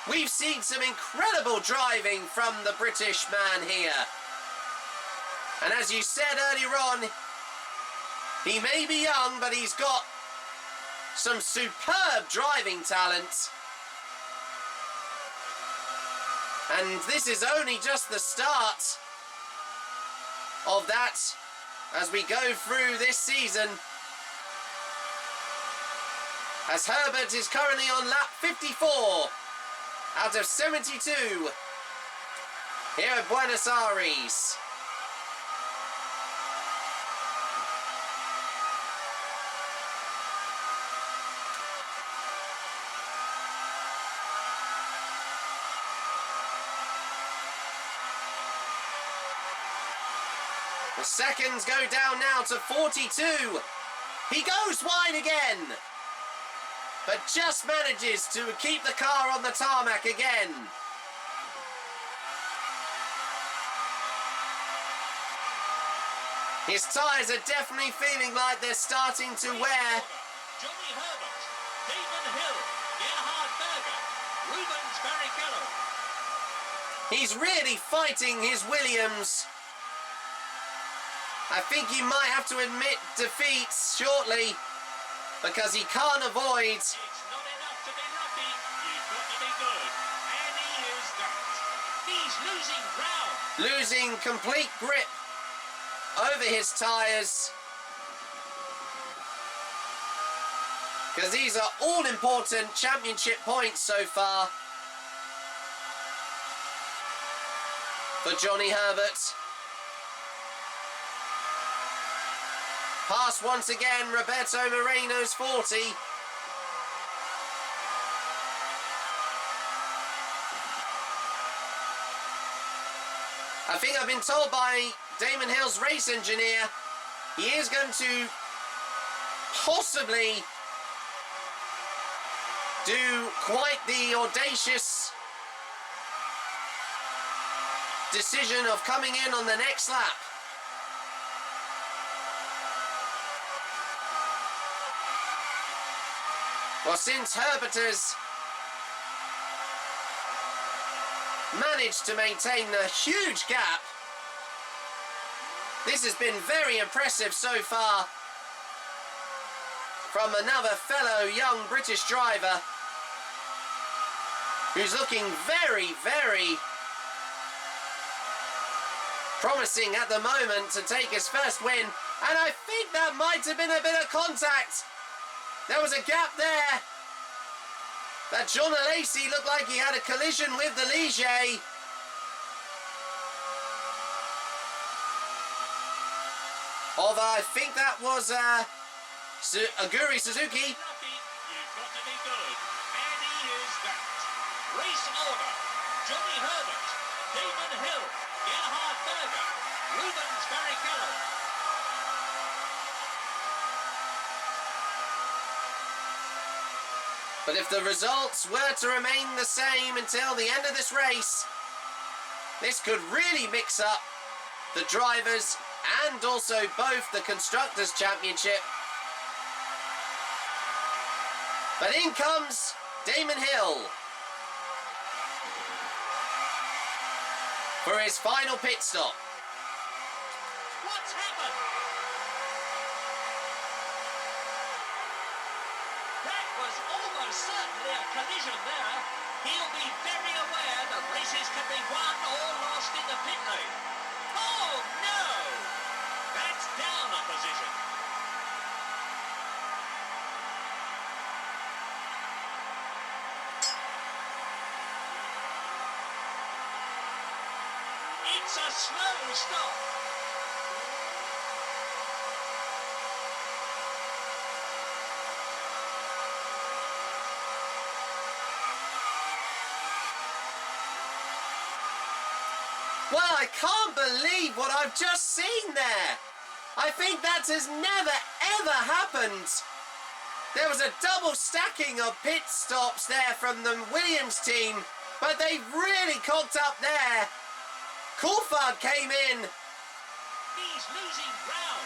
We've seen some incredible driving from the British man here. And as you said earlier on, he may be young, but he's got some superb driving talent. And this is only just the start of that as we go through this season. As Herbert is currently on lap 54 out of 72 here at Buenos Aires. The seconds go down now to 42. He goes wide again, but just manages to keep the car on the tarmac again. His tyres are definitely feeling like they're starting to wear. Johnny Herbert, Damon Hill, Gerhard Berger, Rubens Barrichello. He's really fighting his Williams. I think he might have to admit defeat shortly because he can't avoid. It's not enough to be lucky. You've got to be good. And he is that. He's losing ground. Losing complete grip over his tyres. Because these are all important championship points so far for Johnny Herbert. Pass once again, Roberto Moreno's 40. I think I've been told by Damon Hill's race engineer he is going to possibly do quite the audacious decision of coming in on the next lap. Well, since Herbert has managed to maintain the huge gap, this has been very impressive so far from another fellow young British driver who's looking very, very promising at the moment to take his first win. And I think that might have been a bit of contact. There was a gap there. That John Alesi looked like he had a collision with the Ligier. Although I think that was Aguri Suzuki. Lucky, you've got to be good. And he is that. Race order. Johnny Herbert, Damon Hill, Gerhard Berger, Rubens Barrichello. But if the results were to remain the same until the end of this race, this could really mix up the drivers and also both the Constructors' Championship. But in comes Damon Hill for his final pit stop. What's happened? That was almost certainly a collision there. He'll be very aware that races can be won or lost in the pit lane. Oh no! That's down a position. It's a slow stop. Well, I can't believe what I've just seen there. I think that has never ever happened. There was a double stacking of pit stops there from the Williams team, but they really cocked up there. Coulthard came in. He's losing ground.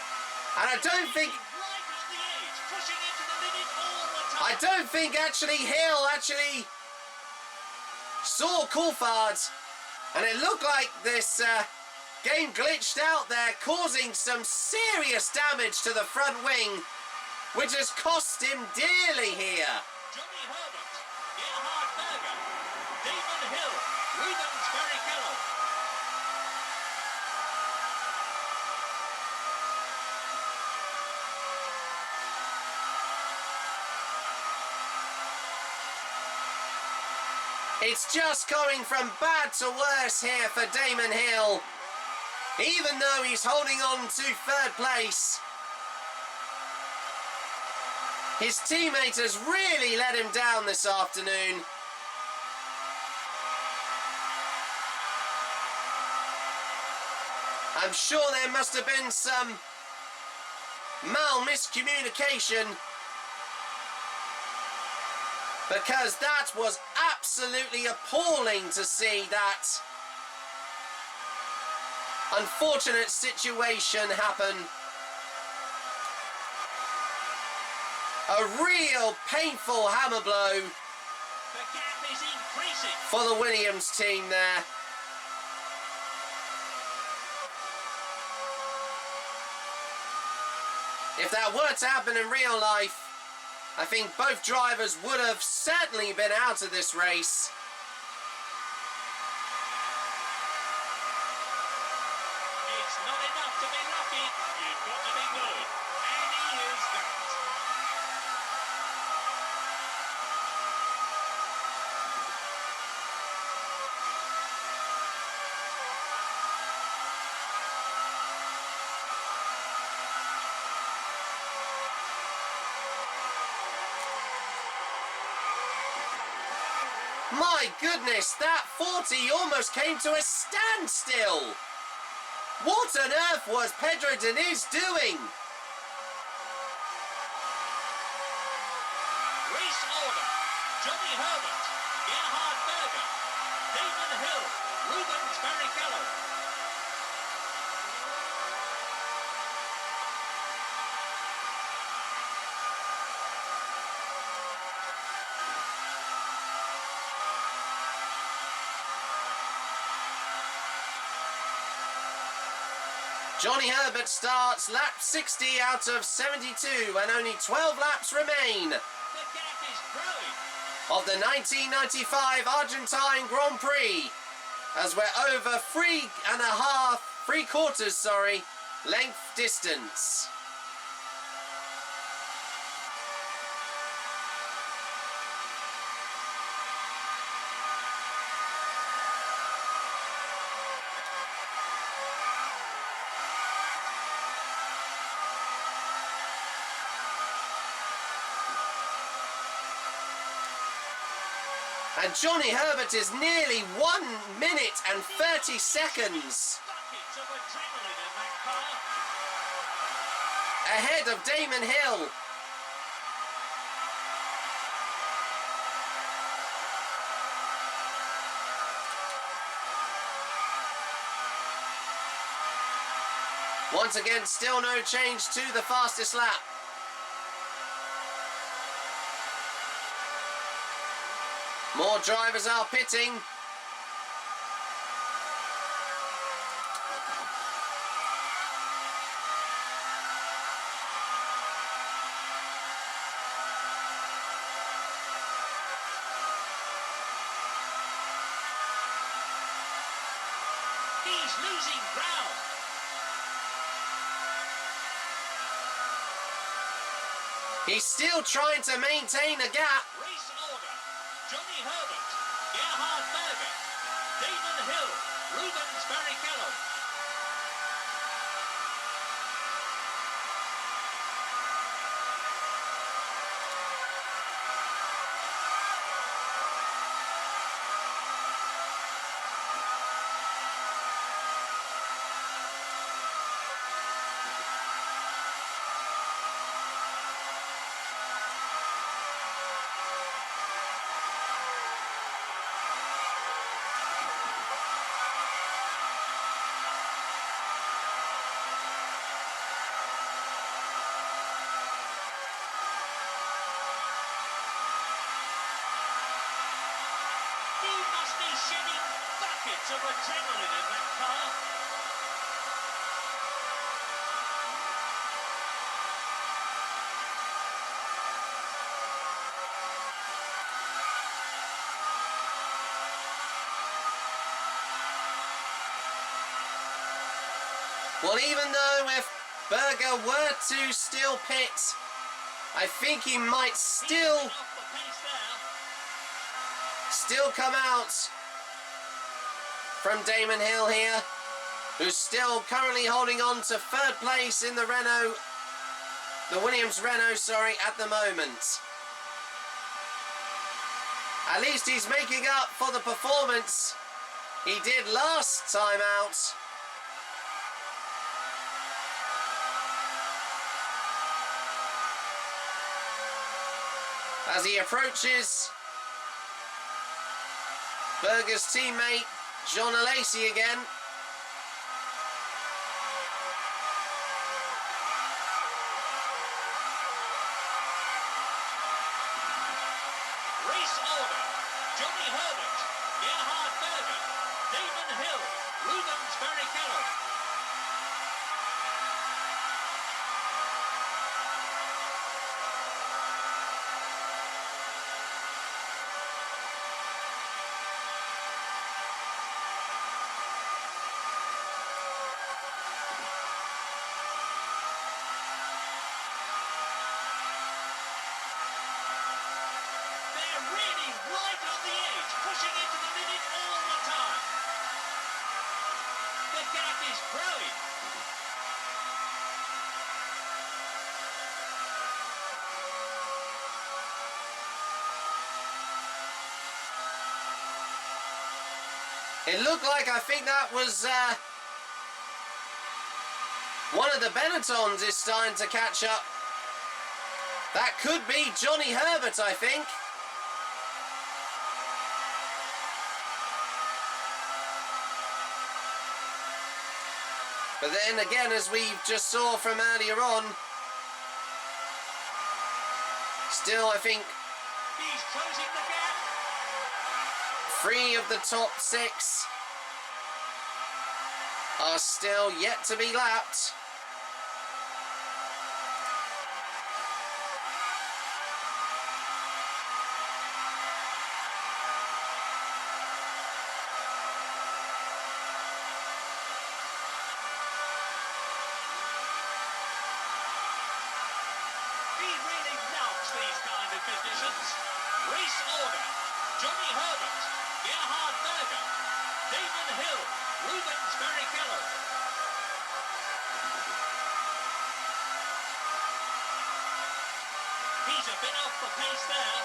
And I don't think... Right at the edge, pushing into the limit all the time. I don't think actually Hill actually saw Coulthard. And it looked like this game glitched out there, causing some serious damage to the front wing, which has cost him dearly here. Johnny Herbert, Gerhard Berger, Damon Hill, Rubens Barrichello. It's just going from bad to worse here for Damon Hill. Even though he's holding on to third place, his teammate has really let him down this afternoon. I'm sure there must have been some miscommunication, because that was absolutely appalling to see that. unfortunate situation happen. A real painful hammer blow The gap is increasing. for the Williams team there. If that were to happen in real life, I think both drivers would have certainly been out of this race. It's not enough to be lucky. You've got to be good. And he is that. My goodness, that 40 almost came to a standstill. What on earth was Pedro Diniz doing? Race order. Johnny Herbert, Gerhard Berger, Damon Hill, Rubens Barrichello. Johnny Herbert starts lap 60 out of 72 and only 12 laps remain The gap is growing. of the 1995 Argentine Grand Prix as we're over three quarters, length distance. And Johnny Herbert is nearly 1 minute and 30 seconds Buckets of adrenaline in that car. ahead of Damon Hill. Once again, still no change to the fastest lap. More drivers are pitting. He's losing ground. He's still trying to maintain a gap. Race order. Johnny Herbert, Gerhard Berger, Damon Hill, Rubens Barrichello. He must be shedding buckets of adrenaline in that car. Well, even though if Berger were to still pit, I think he might He's still off the pace there. come out from Damon Hill here, who's still currently holding on to third place in the Williams Renault, at the moment. At least he's making up for the performance he did last time out. As he approaches Berger's teammate, John Alesi again. Race order. Johnny Herbert, Gerhard Berger, Damon Hill, Rubens Barrichello. Pushing it to the limit all the time. The gap is growing. It looked like, I think that was one of the Benettons is starting to catch up. That could be Johnny Herbert, I think. But then again, as we just saw from earlier on, still I think he's closing the gap. 3 of the top 6 are still yet to be lapped. Race order. Johnny Herbert, Gerhard Berger, Damon Hill, Rubens Barrichello. He's a bit off the pace there.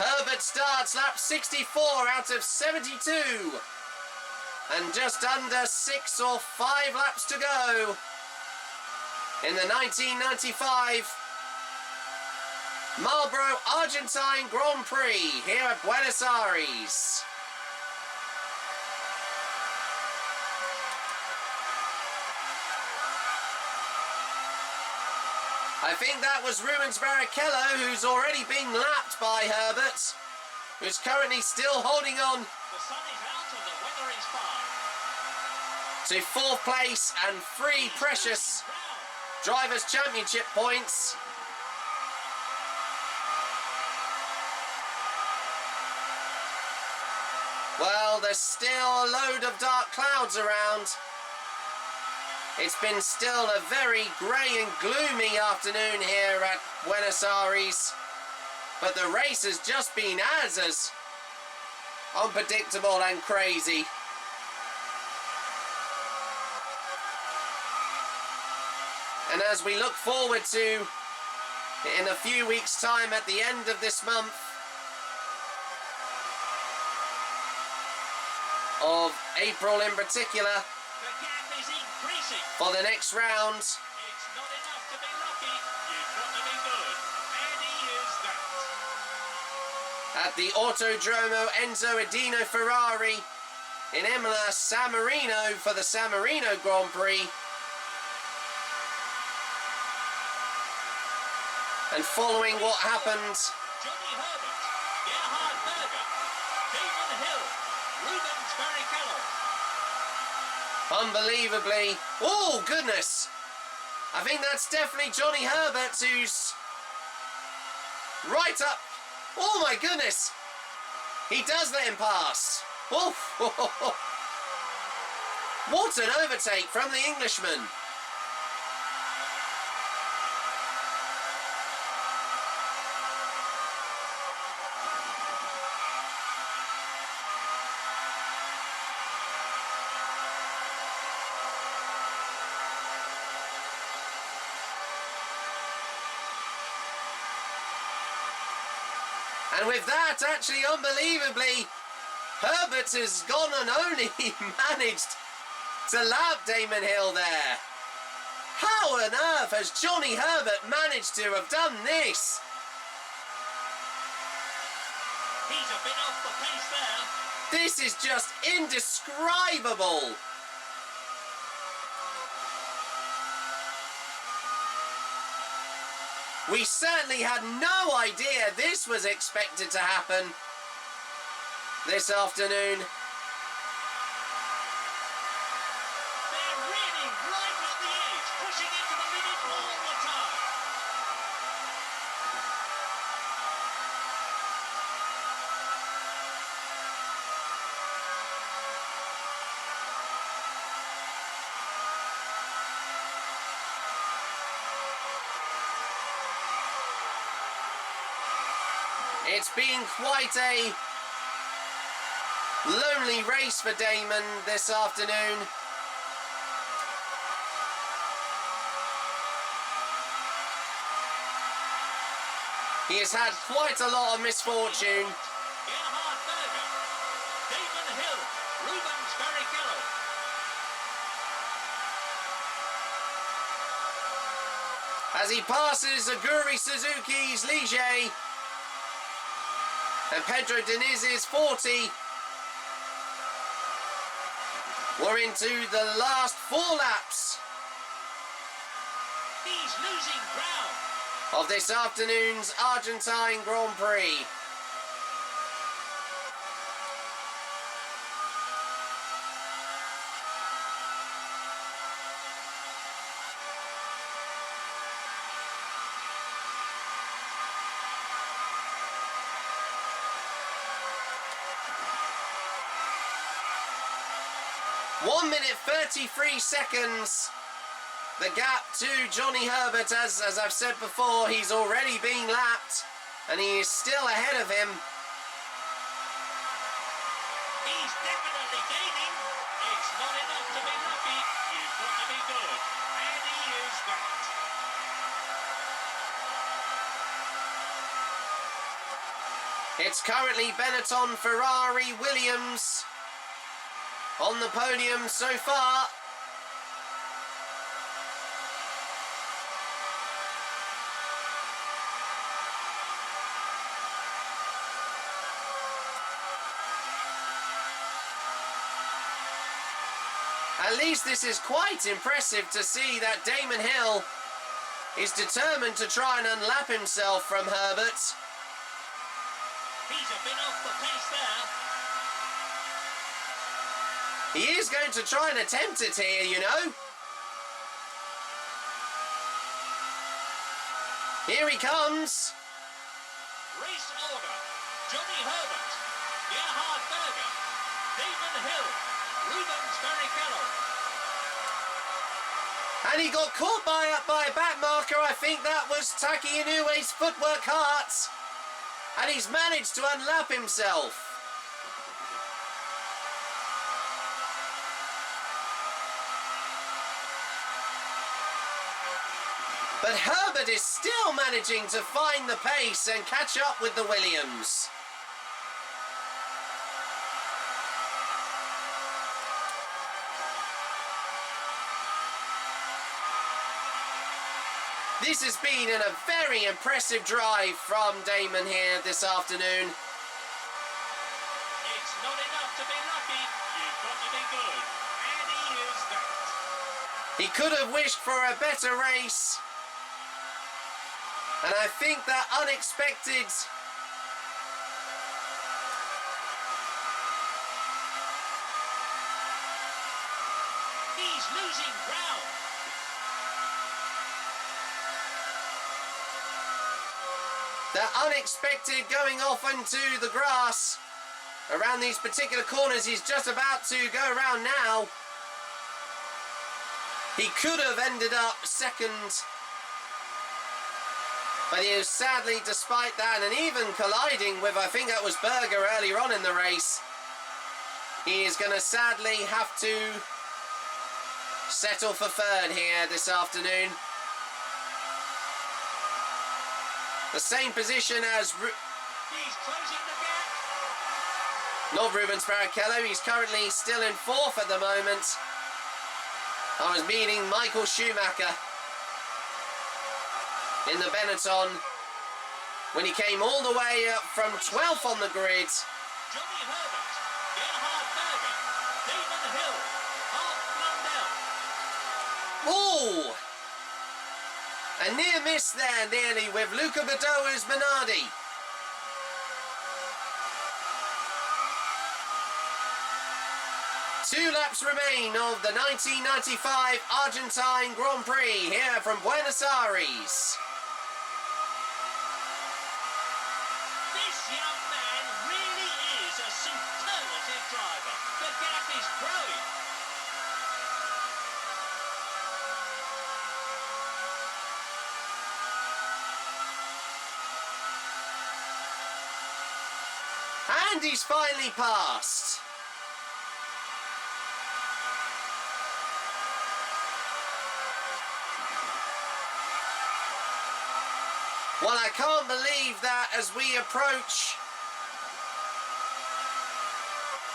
Herbert starts lap 64 out of 72. And just under 6 or 5 laps to go in the 1995 Marlboro Argentine Grand Prix here at Buenos Aires. I think that was Rubens Barrichello, who's already been lapped by Herbert, who's currently still holding on The sun is out and the weather is fine. to 4th place and 3 precious Drivers' Championship points. Well, there's still a load of dark clouds around. It's been still a very grey and gloomy afternoon here at Buenos Aires. But the race has just been as unpredictable and crazy. And as we look forward to, in a few weeks' time at the end of this month, of April in particular, The gap is increasing. for the next round, It's not enough to be lucky. You've got to be good. And he is that. at the Autodromo Enzo Edino Ferrari in Imola, San Marino for the San Marino Grand Prix. And following what happened Johnny Herbert, Gerhard Berger, Damon Hill, Rubens Barrichello. unbelievably, oh goodness, I think that's definitely Johnny Herbert, who's right up. Oh my goodness, he does let him pass. Oh, what an overtake from the Englishman. And with that, actually, unbelievably, Herbert has gone and only managed to lap Damon Hill there. How on earth has Johnny Herbert managed to have done this? He's a bit off the pace there. This is just indescribable. We certainly had no idea this was expected to happen this afternoon. They're really right on the edge, pushing into the limit all the time. It's been quite a lonely race for Damon this afternoon. He has had quite a lot of misfortune. Gerhard Berger, Damon Hill, Rubens Barrichello. As he passes Aguri Suzuki's Ligier and Pedro Deniz's 40. We're into the last 4 laps He's losing ground. of this afternoon's Argentine Grand Prix. One minute 33 seconds. The gap to Johnny Herbert, as I've said before, he's already been lapped and he is still ahead of him. He's definitely gaining. It's not enough to be lucky. You've got to be good. And he is that. It's currently Benetton, Ferrari, Williams on the podium so far. At least this is quite impressive to see that Damon Hill is determined to try and unlap himself from Herbert. He's a bit off the pace there. He is going to try and attempt it here, you know. Here he comes. Race order. Johnny Herbert, Gerhard Berger, Damon Hill, Rubens Barrichello. And he got caught by a back marker. I think that was Taki Inoue's footwork Hart. And he's managed to unlap himself. But Herbert is still managing to find the pace and catch up with the Williams. This has been a very impressive drive from Damon here this afternoon. It's not enough to be lucky. You've got to be good. And he is that. He could have wished for a better race. And I think that unexpected He's losing ground. that unexpected going off into the grass around these particular corners. He's just about to go around now. He could have ended up second, but he was sadly, despite that, and even colliding with, I think that was Berger earlier on in the race, he is going to sadly have to settle for third here this afternoon. The same position as He's closing the gap. not Rubens Barrichello. He's currently still in fourth at the moment. I was meeting Michael Schumacher in the Benetton when he came all the way up from 12th on the grid. Johnny Herbert, Gerhard Berger, Damon Hill, Mark Blundell. Ooh! A near miss there, nearly, with Luca Badoa's Minardi. Two laps remain of the 1995 Argentine Grand Prix here from Buenos Aires. This young man really is a superlative driver. The gap is growing. And he's finally passed. Well, I can't believe that as we approach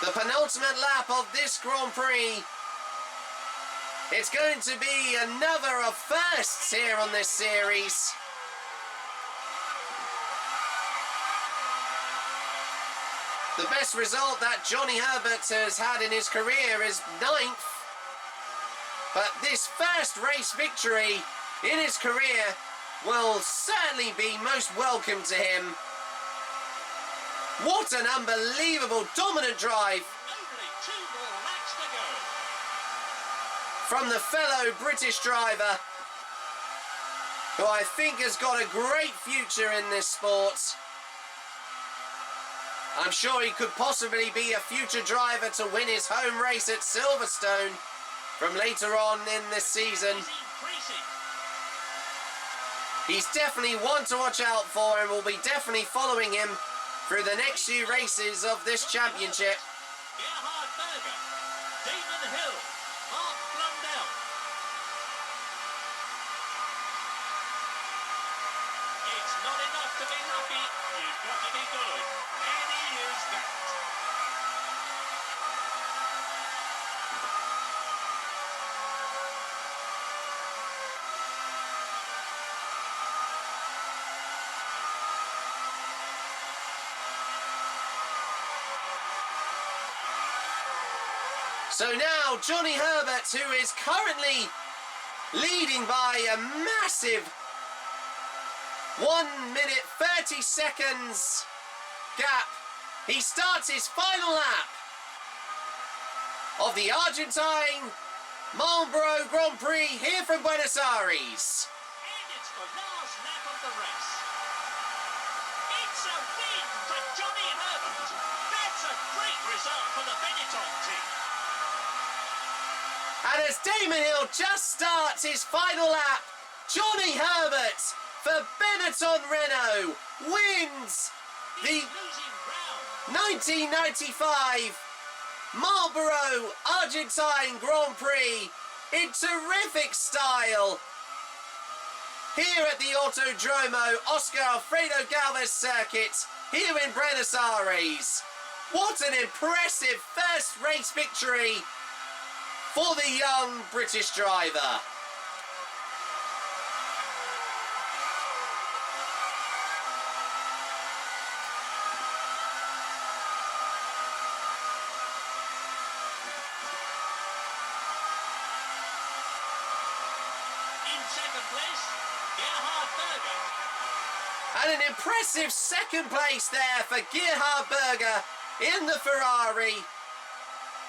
the penultimate lap of this Grand Prix, it's going to be another of firsts here on this series. The best result that Johnny Herbert has had in his career is 9th. But this first race victory in his career will certainly be most welcome to him. What an unbelievable dominant drive Only 2 more laps to go. from the fellow British driver, who I think has got a great future in this sport. I'm sure he could possibly be a future driver to win his home race at Silverstone from later on in this season. He's increasing. He's definitely one to watch out for, and we'll be definitely following him through the next few races of this championship. Gerhard Berger, Damon Hill, Mark Blundell. It's not enough to be lucky, you've got to be good. And he is that. So now Johnny Herbert, who is currently leading by a massive 1 minute 30 seconds gap, he starts his final lap of the Argentine Marlboro Grand Prix here from Buenos Aires. And it's the last lap of the race. It's a win for Johnny Herbert. That's a great result for the Benetton team. And as Damon Hill just starts his final lap, Johnny Herbert for Benetton Renault wins the He's losing ground. 1995 Marlboro Argentine Grand Prix in terrific style here at the Autódromo Oscar Alfredo Gálvez circuit here in Buenos Aires. What an impressive first race victory for the young British driver. In second place, Gerhard Berger. And an impressive second place there for Gerhard Berger in the Ferrari.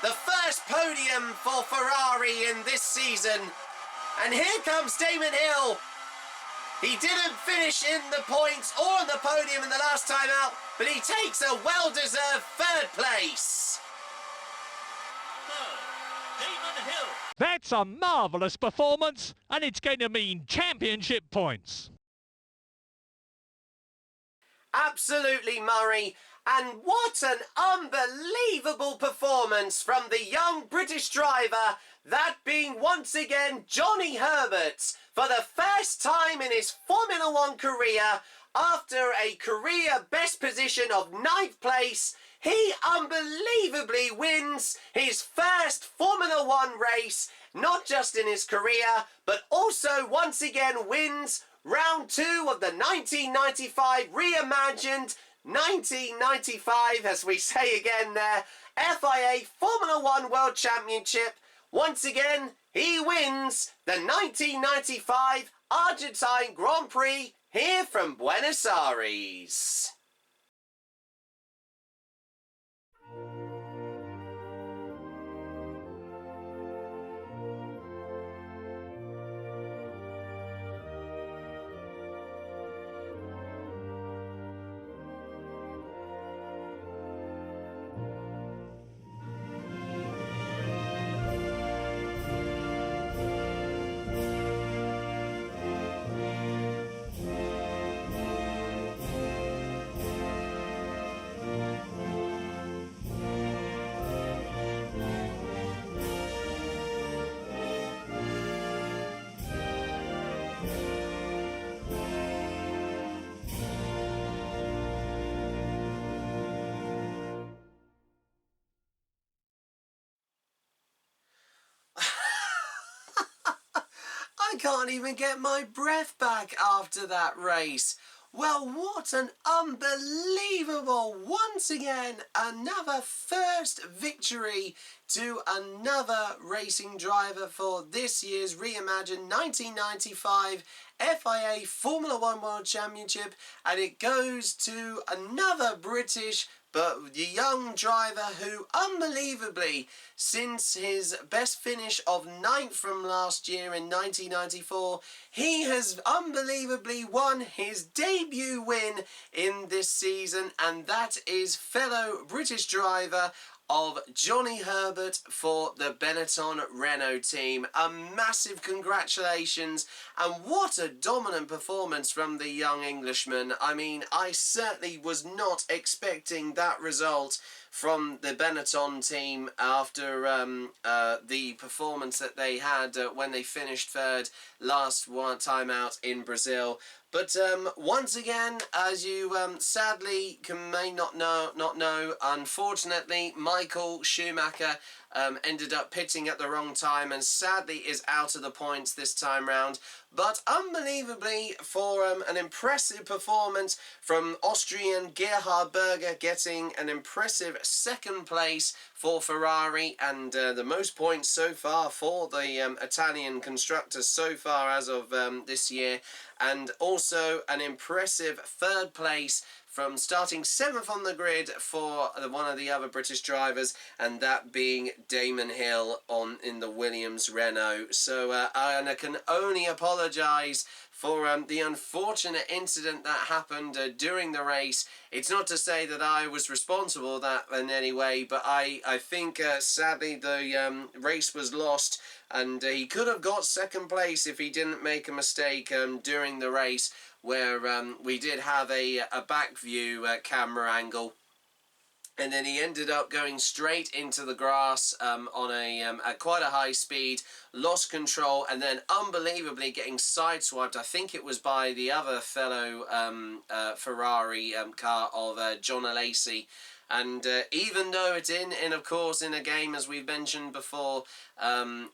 The first podium for Ferrari in this season. And here comes Damon Hill. He didn't finish in the points or on the podium in the last time out, but he takes a well-deserved third place. Third, Damon Hill. That's a marvellous performance, and it's going to mean championship points. Absolutely, Murray. And what an unbelievable performance from the young British driver, that being once again Johnny Herbert, for the first time in his Formula One career. After a career best position of 9th place, he unbelievably wins his first Formula One race, not just in his career, but also once again wins round 2 of the 1995 reimagined 1995, as we say again there, FIA Formula One World Championship. Once again, He wins the 1995 Argentine Grand Prix here from Buenos Aires. I can't even get my breath back after that race. Well, what an unbelievable, once again, another first victory to another racing driver for this year's Reimagined 1995 FIA Formula 1 World Championship, and it goes to another British but the young driver who, unbelievably, since his best finish of 9th from last year in 1994, he has unbelievably won his debut win in this season, and that is fellow British driver of Johnny Herbert for the Benetton Renault team. A massive congratulations, and what a dominant performance from the young Englishman. I mean, I certainly was not expecting that result from the Benetton team after the performance that they had when they finished third last time out in Brazil. But once again, as you sadly may not know, unfortunately, Michael Schumacher ended up pitting at the wrong time and sadly is out of the points this time round. But unbelievably, for an impressive performance from Austrian Gerhard Berger, getting an impressive second place for Ferrari and the most points so far for the Italian constructors so far as of this year, and also an impressive third place from starting 7th on the grid for one of the other British drivers, and that being Damon Hill in the Williams Renault. So and I can only apologise for the unfortunate incident that happened during the race. It's not to say that I was responsible for that in any way, but I think sadly the race was lost, and he could have got second place if he didn't make a mistake during the race, where we did have a back view camera angle, and then he ended up going straight into the grass on at quite a high speed, lost control, and then unbelievably getting sideswiped. I think it was by the other fellow Ferrari car of John Alesi. And even though it's of course in a game, as we've mentioned before,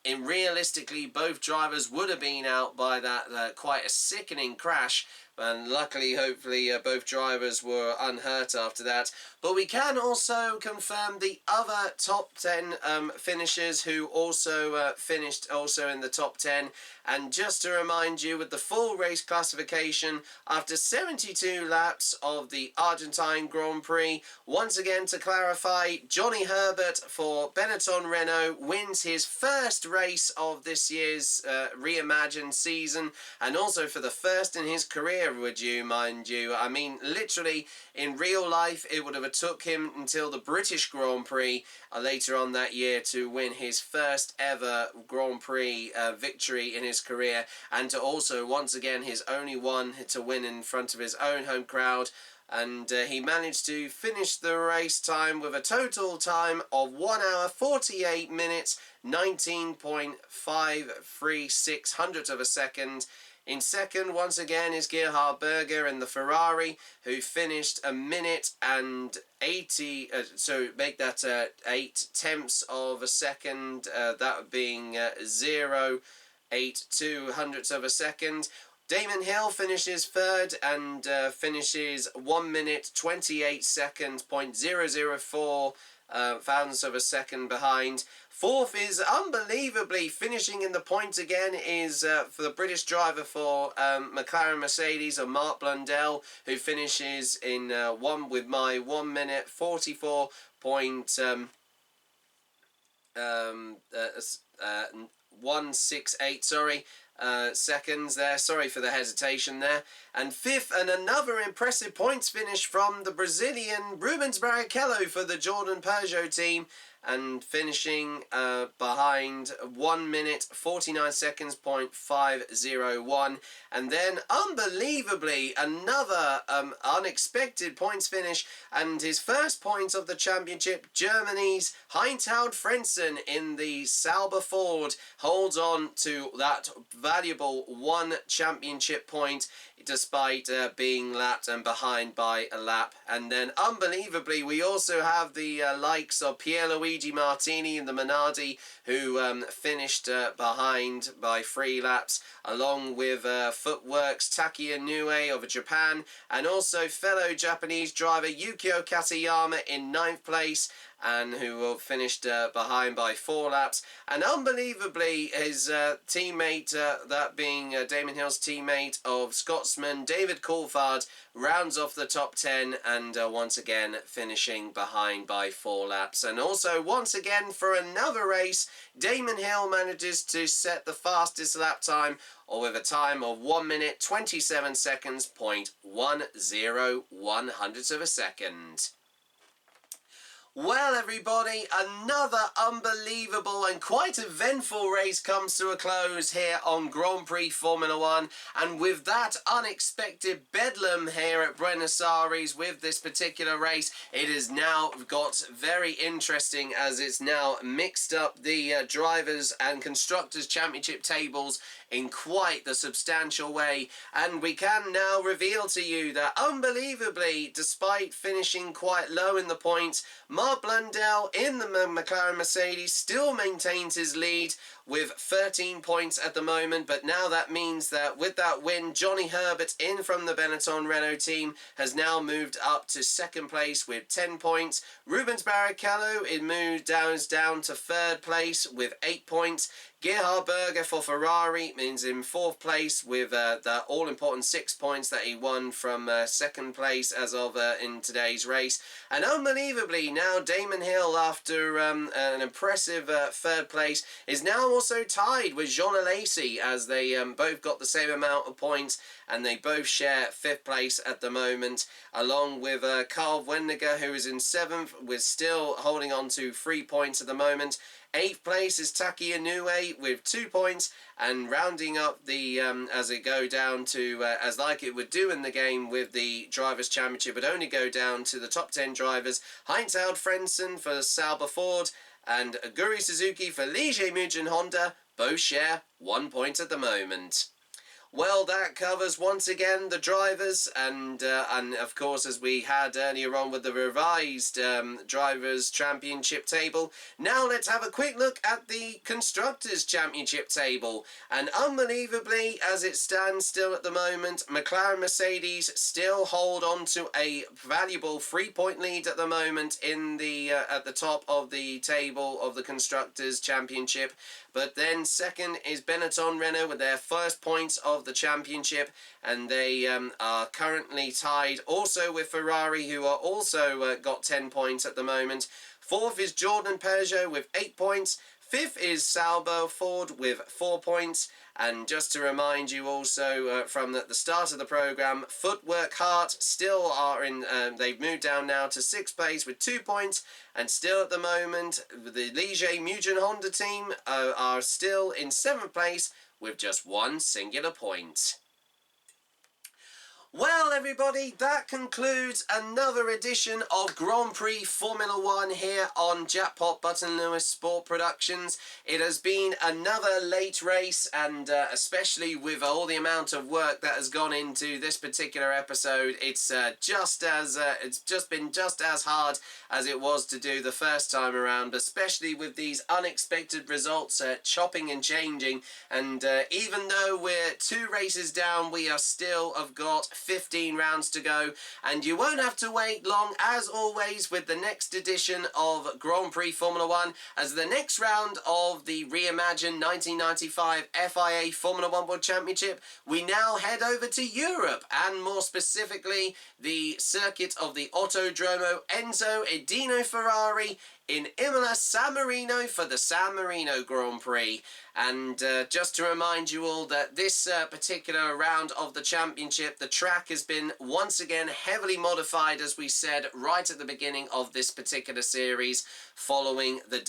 realistically both drivers would have been out by that quite a sickening crash, and luckily, hopefully, both drivers were unhurt after that. But we can also confirm the other top 10 finishers who also finished also in the top 10. And just to remind you, with the full race classification, after 72 laps of the Argentine Grand Prix, once again to clarify, Johnny Herbert for Benetton Renault wins his first race of this year's Reimagined season, and also for the first in his career, would you mind you. I mean, literally, in real life, it would have took him until the British Grand Prix later on that year to win his first ever Grand Prix victory in his career, and to also, once again, his only one to win in front of his own home crowd. And he managed to finish the race time with a total time of 1 hour 48 minutes 19.536 hundredths of a second. In second, once again, is Gerhard Berger in the Ferrari, who finished 1 minute and 80, so make that 8 tenths of a second, that being 0.82 hundredths of a second. Damon Hill finishes third and finishes 1 minute 28 seconds, .004 thousandths of a second behind. Fourth is unbelievably finishing in the points again is for the British driver for McLaren Mercedes, or Mark Blundell, who finishes in with my 1 minute 44 point 168, seconds there. Sorry for the hesitation there. And fifth, and another impressive points finish from the Brazilian Rubens Barrichello for the Jordan Peugeot team, and finishing behind 1 minute 49 seconds point 501. And then unbelievably another unexpected points finish, and his first point of the championship, Germany's Heinz-Harald Frentzen in the Sauber Ford holds on to that valuable one championship point despite being lapped and behind by a lap. And then unbelievably we also have the likes of Pierluigi Martini in the Minardi, who finished behind by 3 laps, along with Footworks Takia Nue of Japan, and also fellow Japanese driver Yukio Katayama in 9th place, and who finished behind by 4 laps. And unbelievably his teammate, that being Damon Hill's teammate of Scotsman David Coulthard, rounds off the top 10, and once again finishing behind by 4 laps. And also once again for another race, Damon Hill manages to set the fastest lap time, or with a time of 1 minute 27 seconds point 101 hundredths of a second. Well everybody, another unbelievable and quite eventful race comes to a close here on Grand Prix Formula 1, and with that unexpected bedlam here at Buenos Aires with this particular race, it has now got very interesting, as it's now mixed up the drivers and constructors championship tables in quite the substantial way. And we can now reveal to you that unbelievably, despite finishing quite low in the points, Mark Blundell in the McLaren Mercedes still maintains his lead with 13 points at the moment. But now that means that with that win, Johnny Herbert in from the Benetton Renault team has now moved up to 2nd place with 10 points. Rubens Barrichello moves down to 3rd place with 8 points. Gerhard Berger for Ferrari means in 4th place with the all-important 6 points that he won from 2nd place as of in today's race. And unbelievably now Damon Hill, after an impressive 3rd place, is now also tied with Jean Alesi, as they both got the same amount of points, and they both share 5th place at the moment, along with Carl Wendiger, who is in 7th, with still holding on to 3 points at the moment. 8th place is Taki Inoue with 2 points, and rounding up the as it go down to as like it would do in the game with the Drivers' Championship, would only go down to the top 10 drivers. Heinz-Harald Frentzen for Sauber Ford and Guri Suzuki for Ligier Mugen Honda both share 1 point at the moment. Well, that covers once again the drivers, and of course, as we had earlier on with the revised Drivers' Championship table, now let's have a quick look at the Constructors' Championship table. And unbelievably, as it stands still at the moment, McLaren Mercedes still hold on to a valuable 3-point lead at the moment in the at the top of the table of the Constructors' Championship. But then 2nd is Benetton Renault with their 1st points of the championship, and they are currently tied also with Ferrari, who are also got 10 points at the moment. 4th is Jordan Peugeot with 8 points. 5th is Sauber Ford with 4 points. And just to remind you also from the start of the programme, Footwork Hart still are in, they've moved down now to 6th place with 2 points, and still at the moment the Ligier Mugen Honda team are still in 7th place with just 1 singular point. Well everybody, that concludes another edition of Grand Prix Formula 1 here on Jackpot Button Lewis Sport Productions. It has been another late race, and especially with all the amount of work that has gone into this particular episode, it's just been just as hard as it was to do the first time around, especially with these unexpected results chopping and changing. And even though we're 2 races down, we are still have got 15 rounds to go, and you won't have to wait long, as always, with the next edition of Grand Prix Formula 1, as the next round of the reimagined 1995 FIA Formula 1 World Championship, we now head over to Europe, and more specifically, the circuit of the Autódromo Enzo Edino Ferrari in Imola, San Marino, for the San Marino Grand Prix. And just to remind you all that this particular round of the championship, the track has been once again heavily modified, as we said right at the beginning of this particular series, following the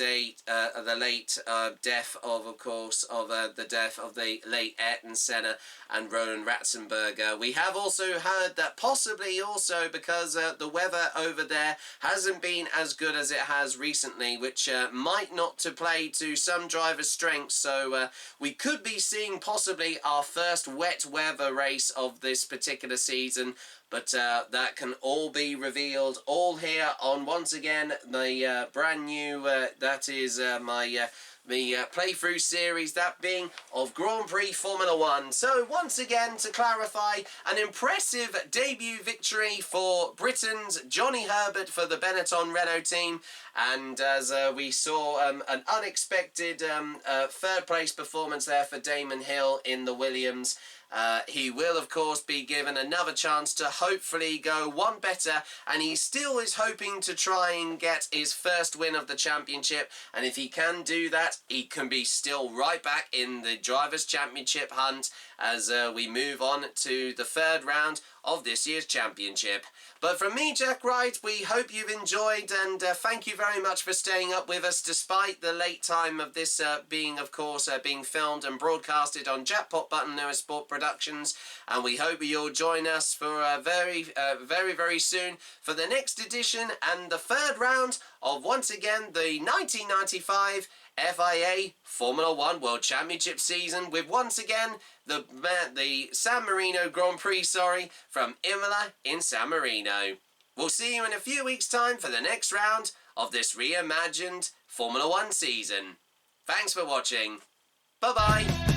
late death of course, the late Ayrton Senna and Roland Ratzenberger. We have also heard that possibly also because the weather over there hasn't been as good as it has recently, which might not to play to some drivers' strengths, so we could be seeing possibly our first wet weather race of this particular season, but that can all be revealed all here on, once again, the brand new, that is the playthrough series, that being of Grand Prix Formula 1. So once again, to clarify, an impressive debut victory for Britain's Johnny Herbert for the Benetton Renault team, and as we saw an unexpected third place performance there for Damon Hill in the Williams. He will of course be given another chance to hopefully go one better, and he still is hoping to try and get his first win of the championship, and if he can do that, he can be still right back in the Drivers' Championship hunt as we move on to the third round of this year's championship. But from me, Jack Wright, we hope you've enjoyed, and thank you very much for staying up with us despite the late time of this being, of course, being filmed and broadcasted on Jackpot Button Motorsport Productions, and we hope you'll join us for very soon for the next edition and the third round of, once again, the 1995 FIA Formula 1 World Championship season, with once again the San Marino Grand Prix, from Imola in San Marino. We'll see you in a few weeks' time for the next round of this reimagined Formula 1 season. Thanks for watching. Bye-bye.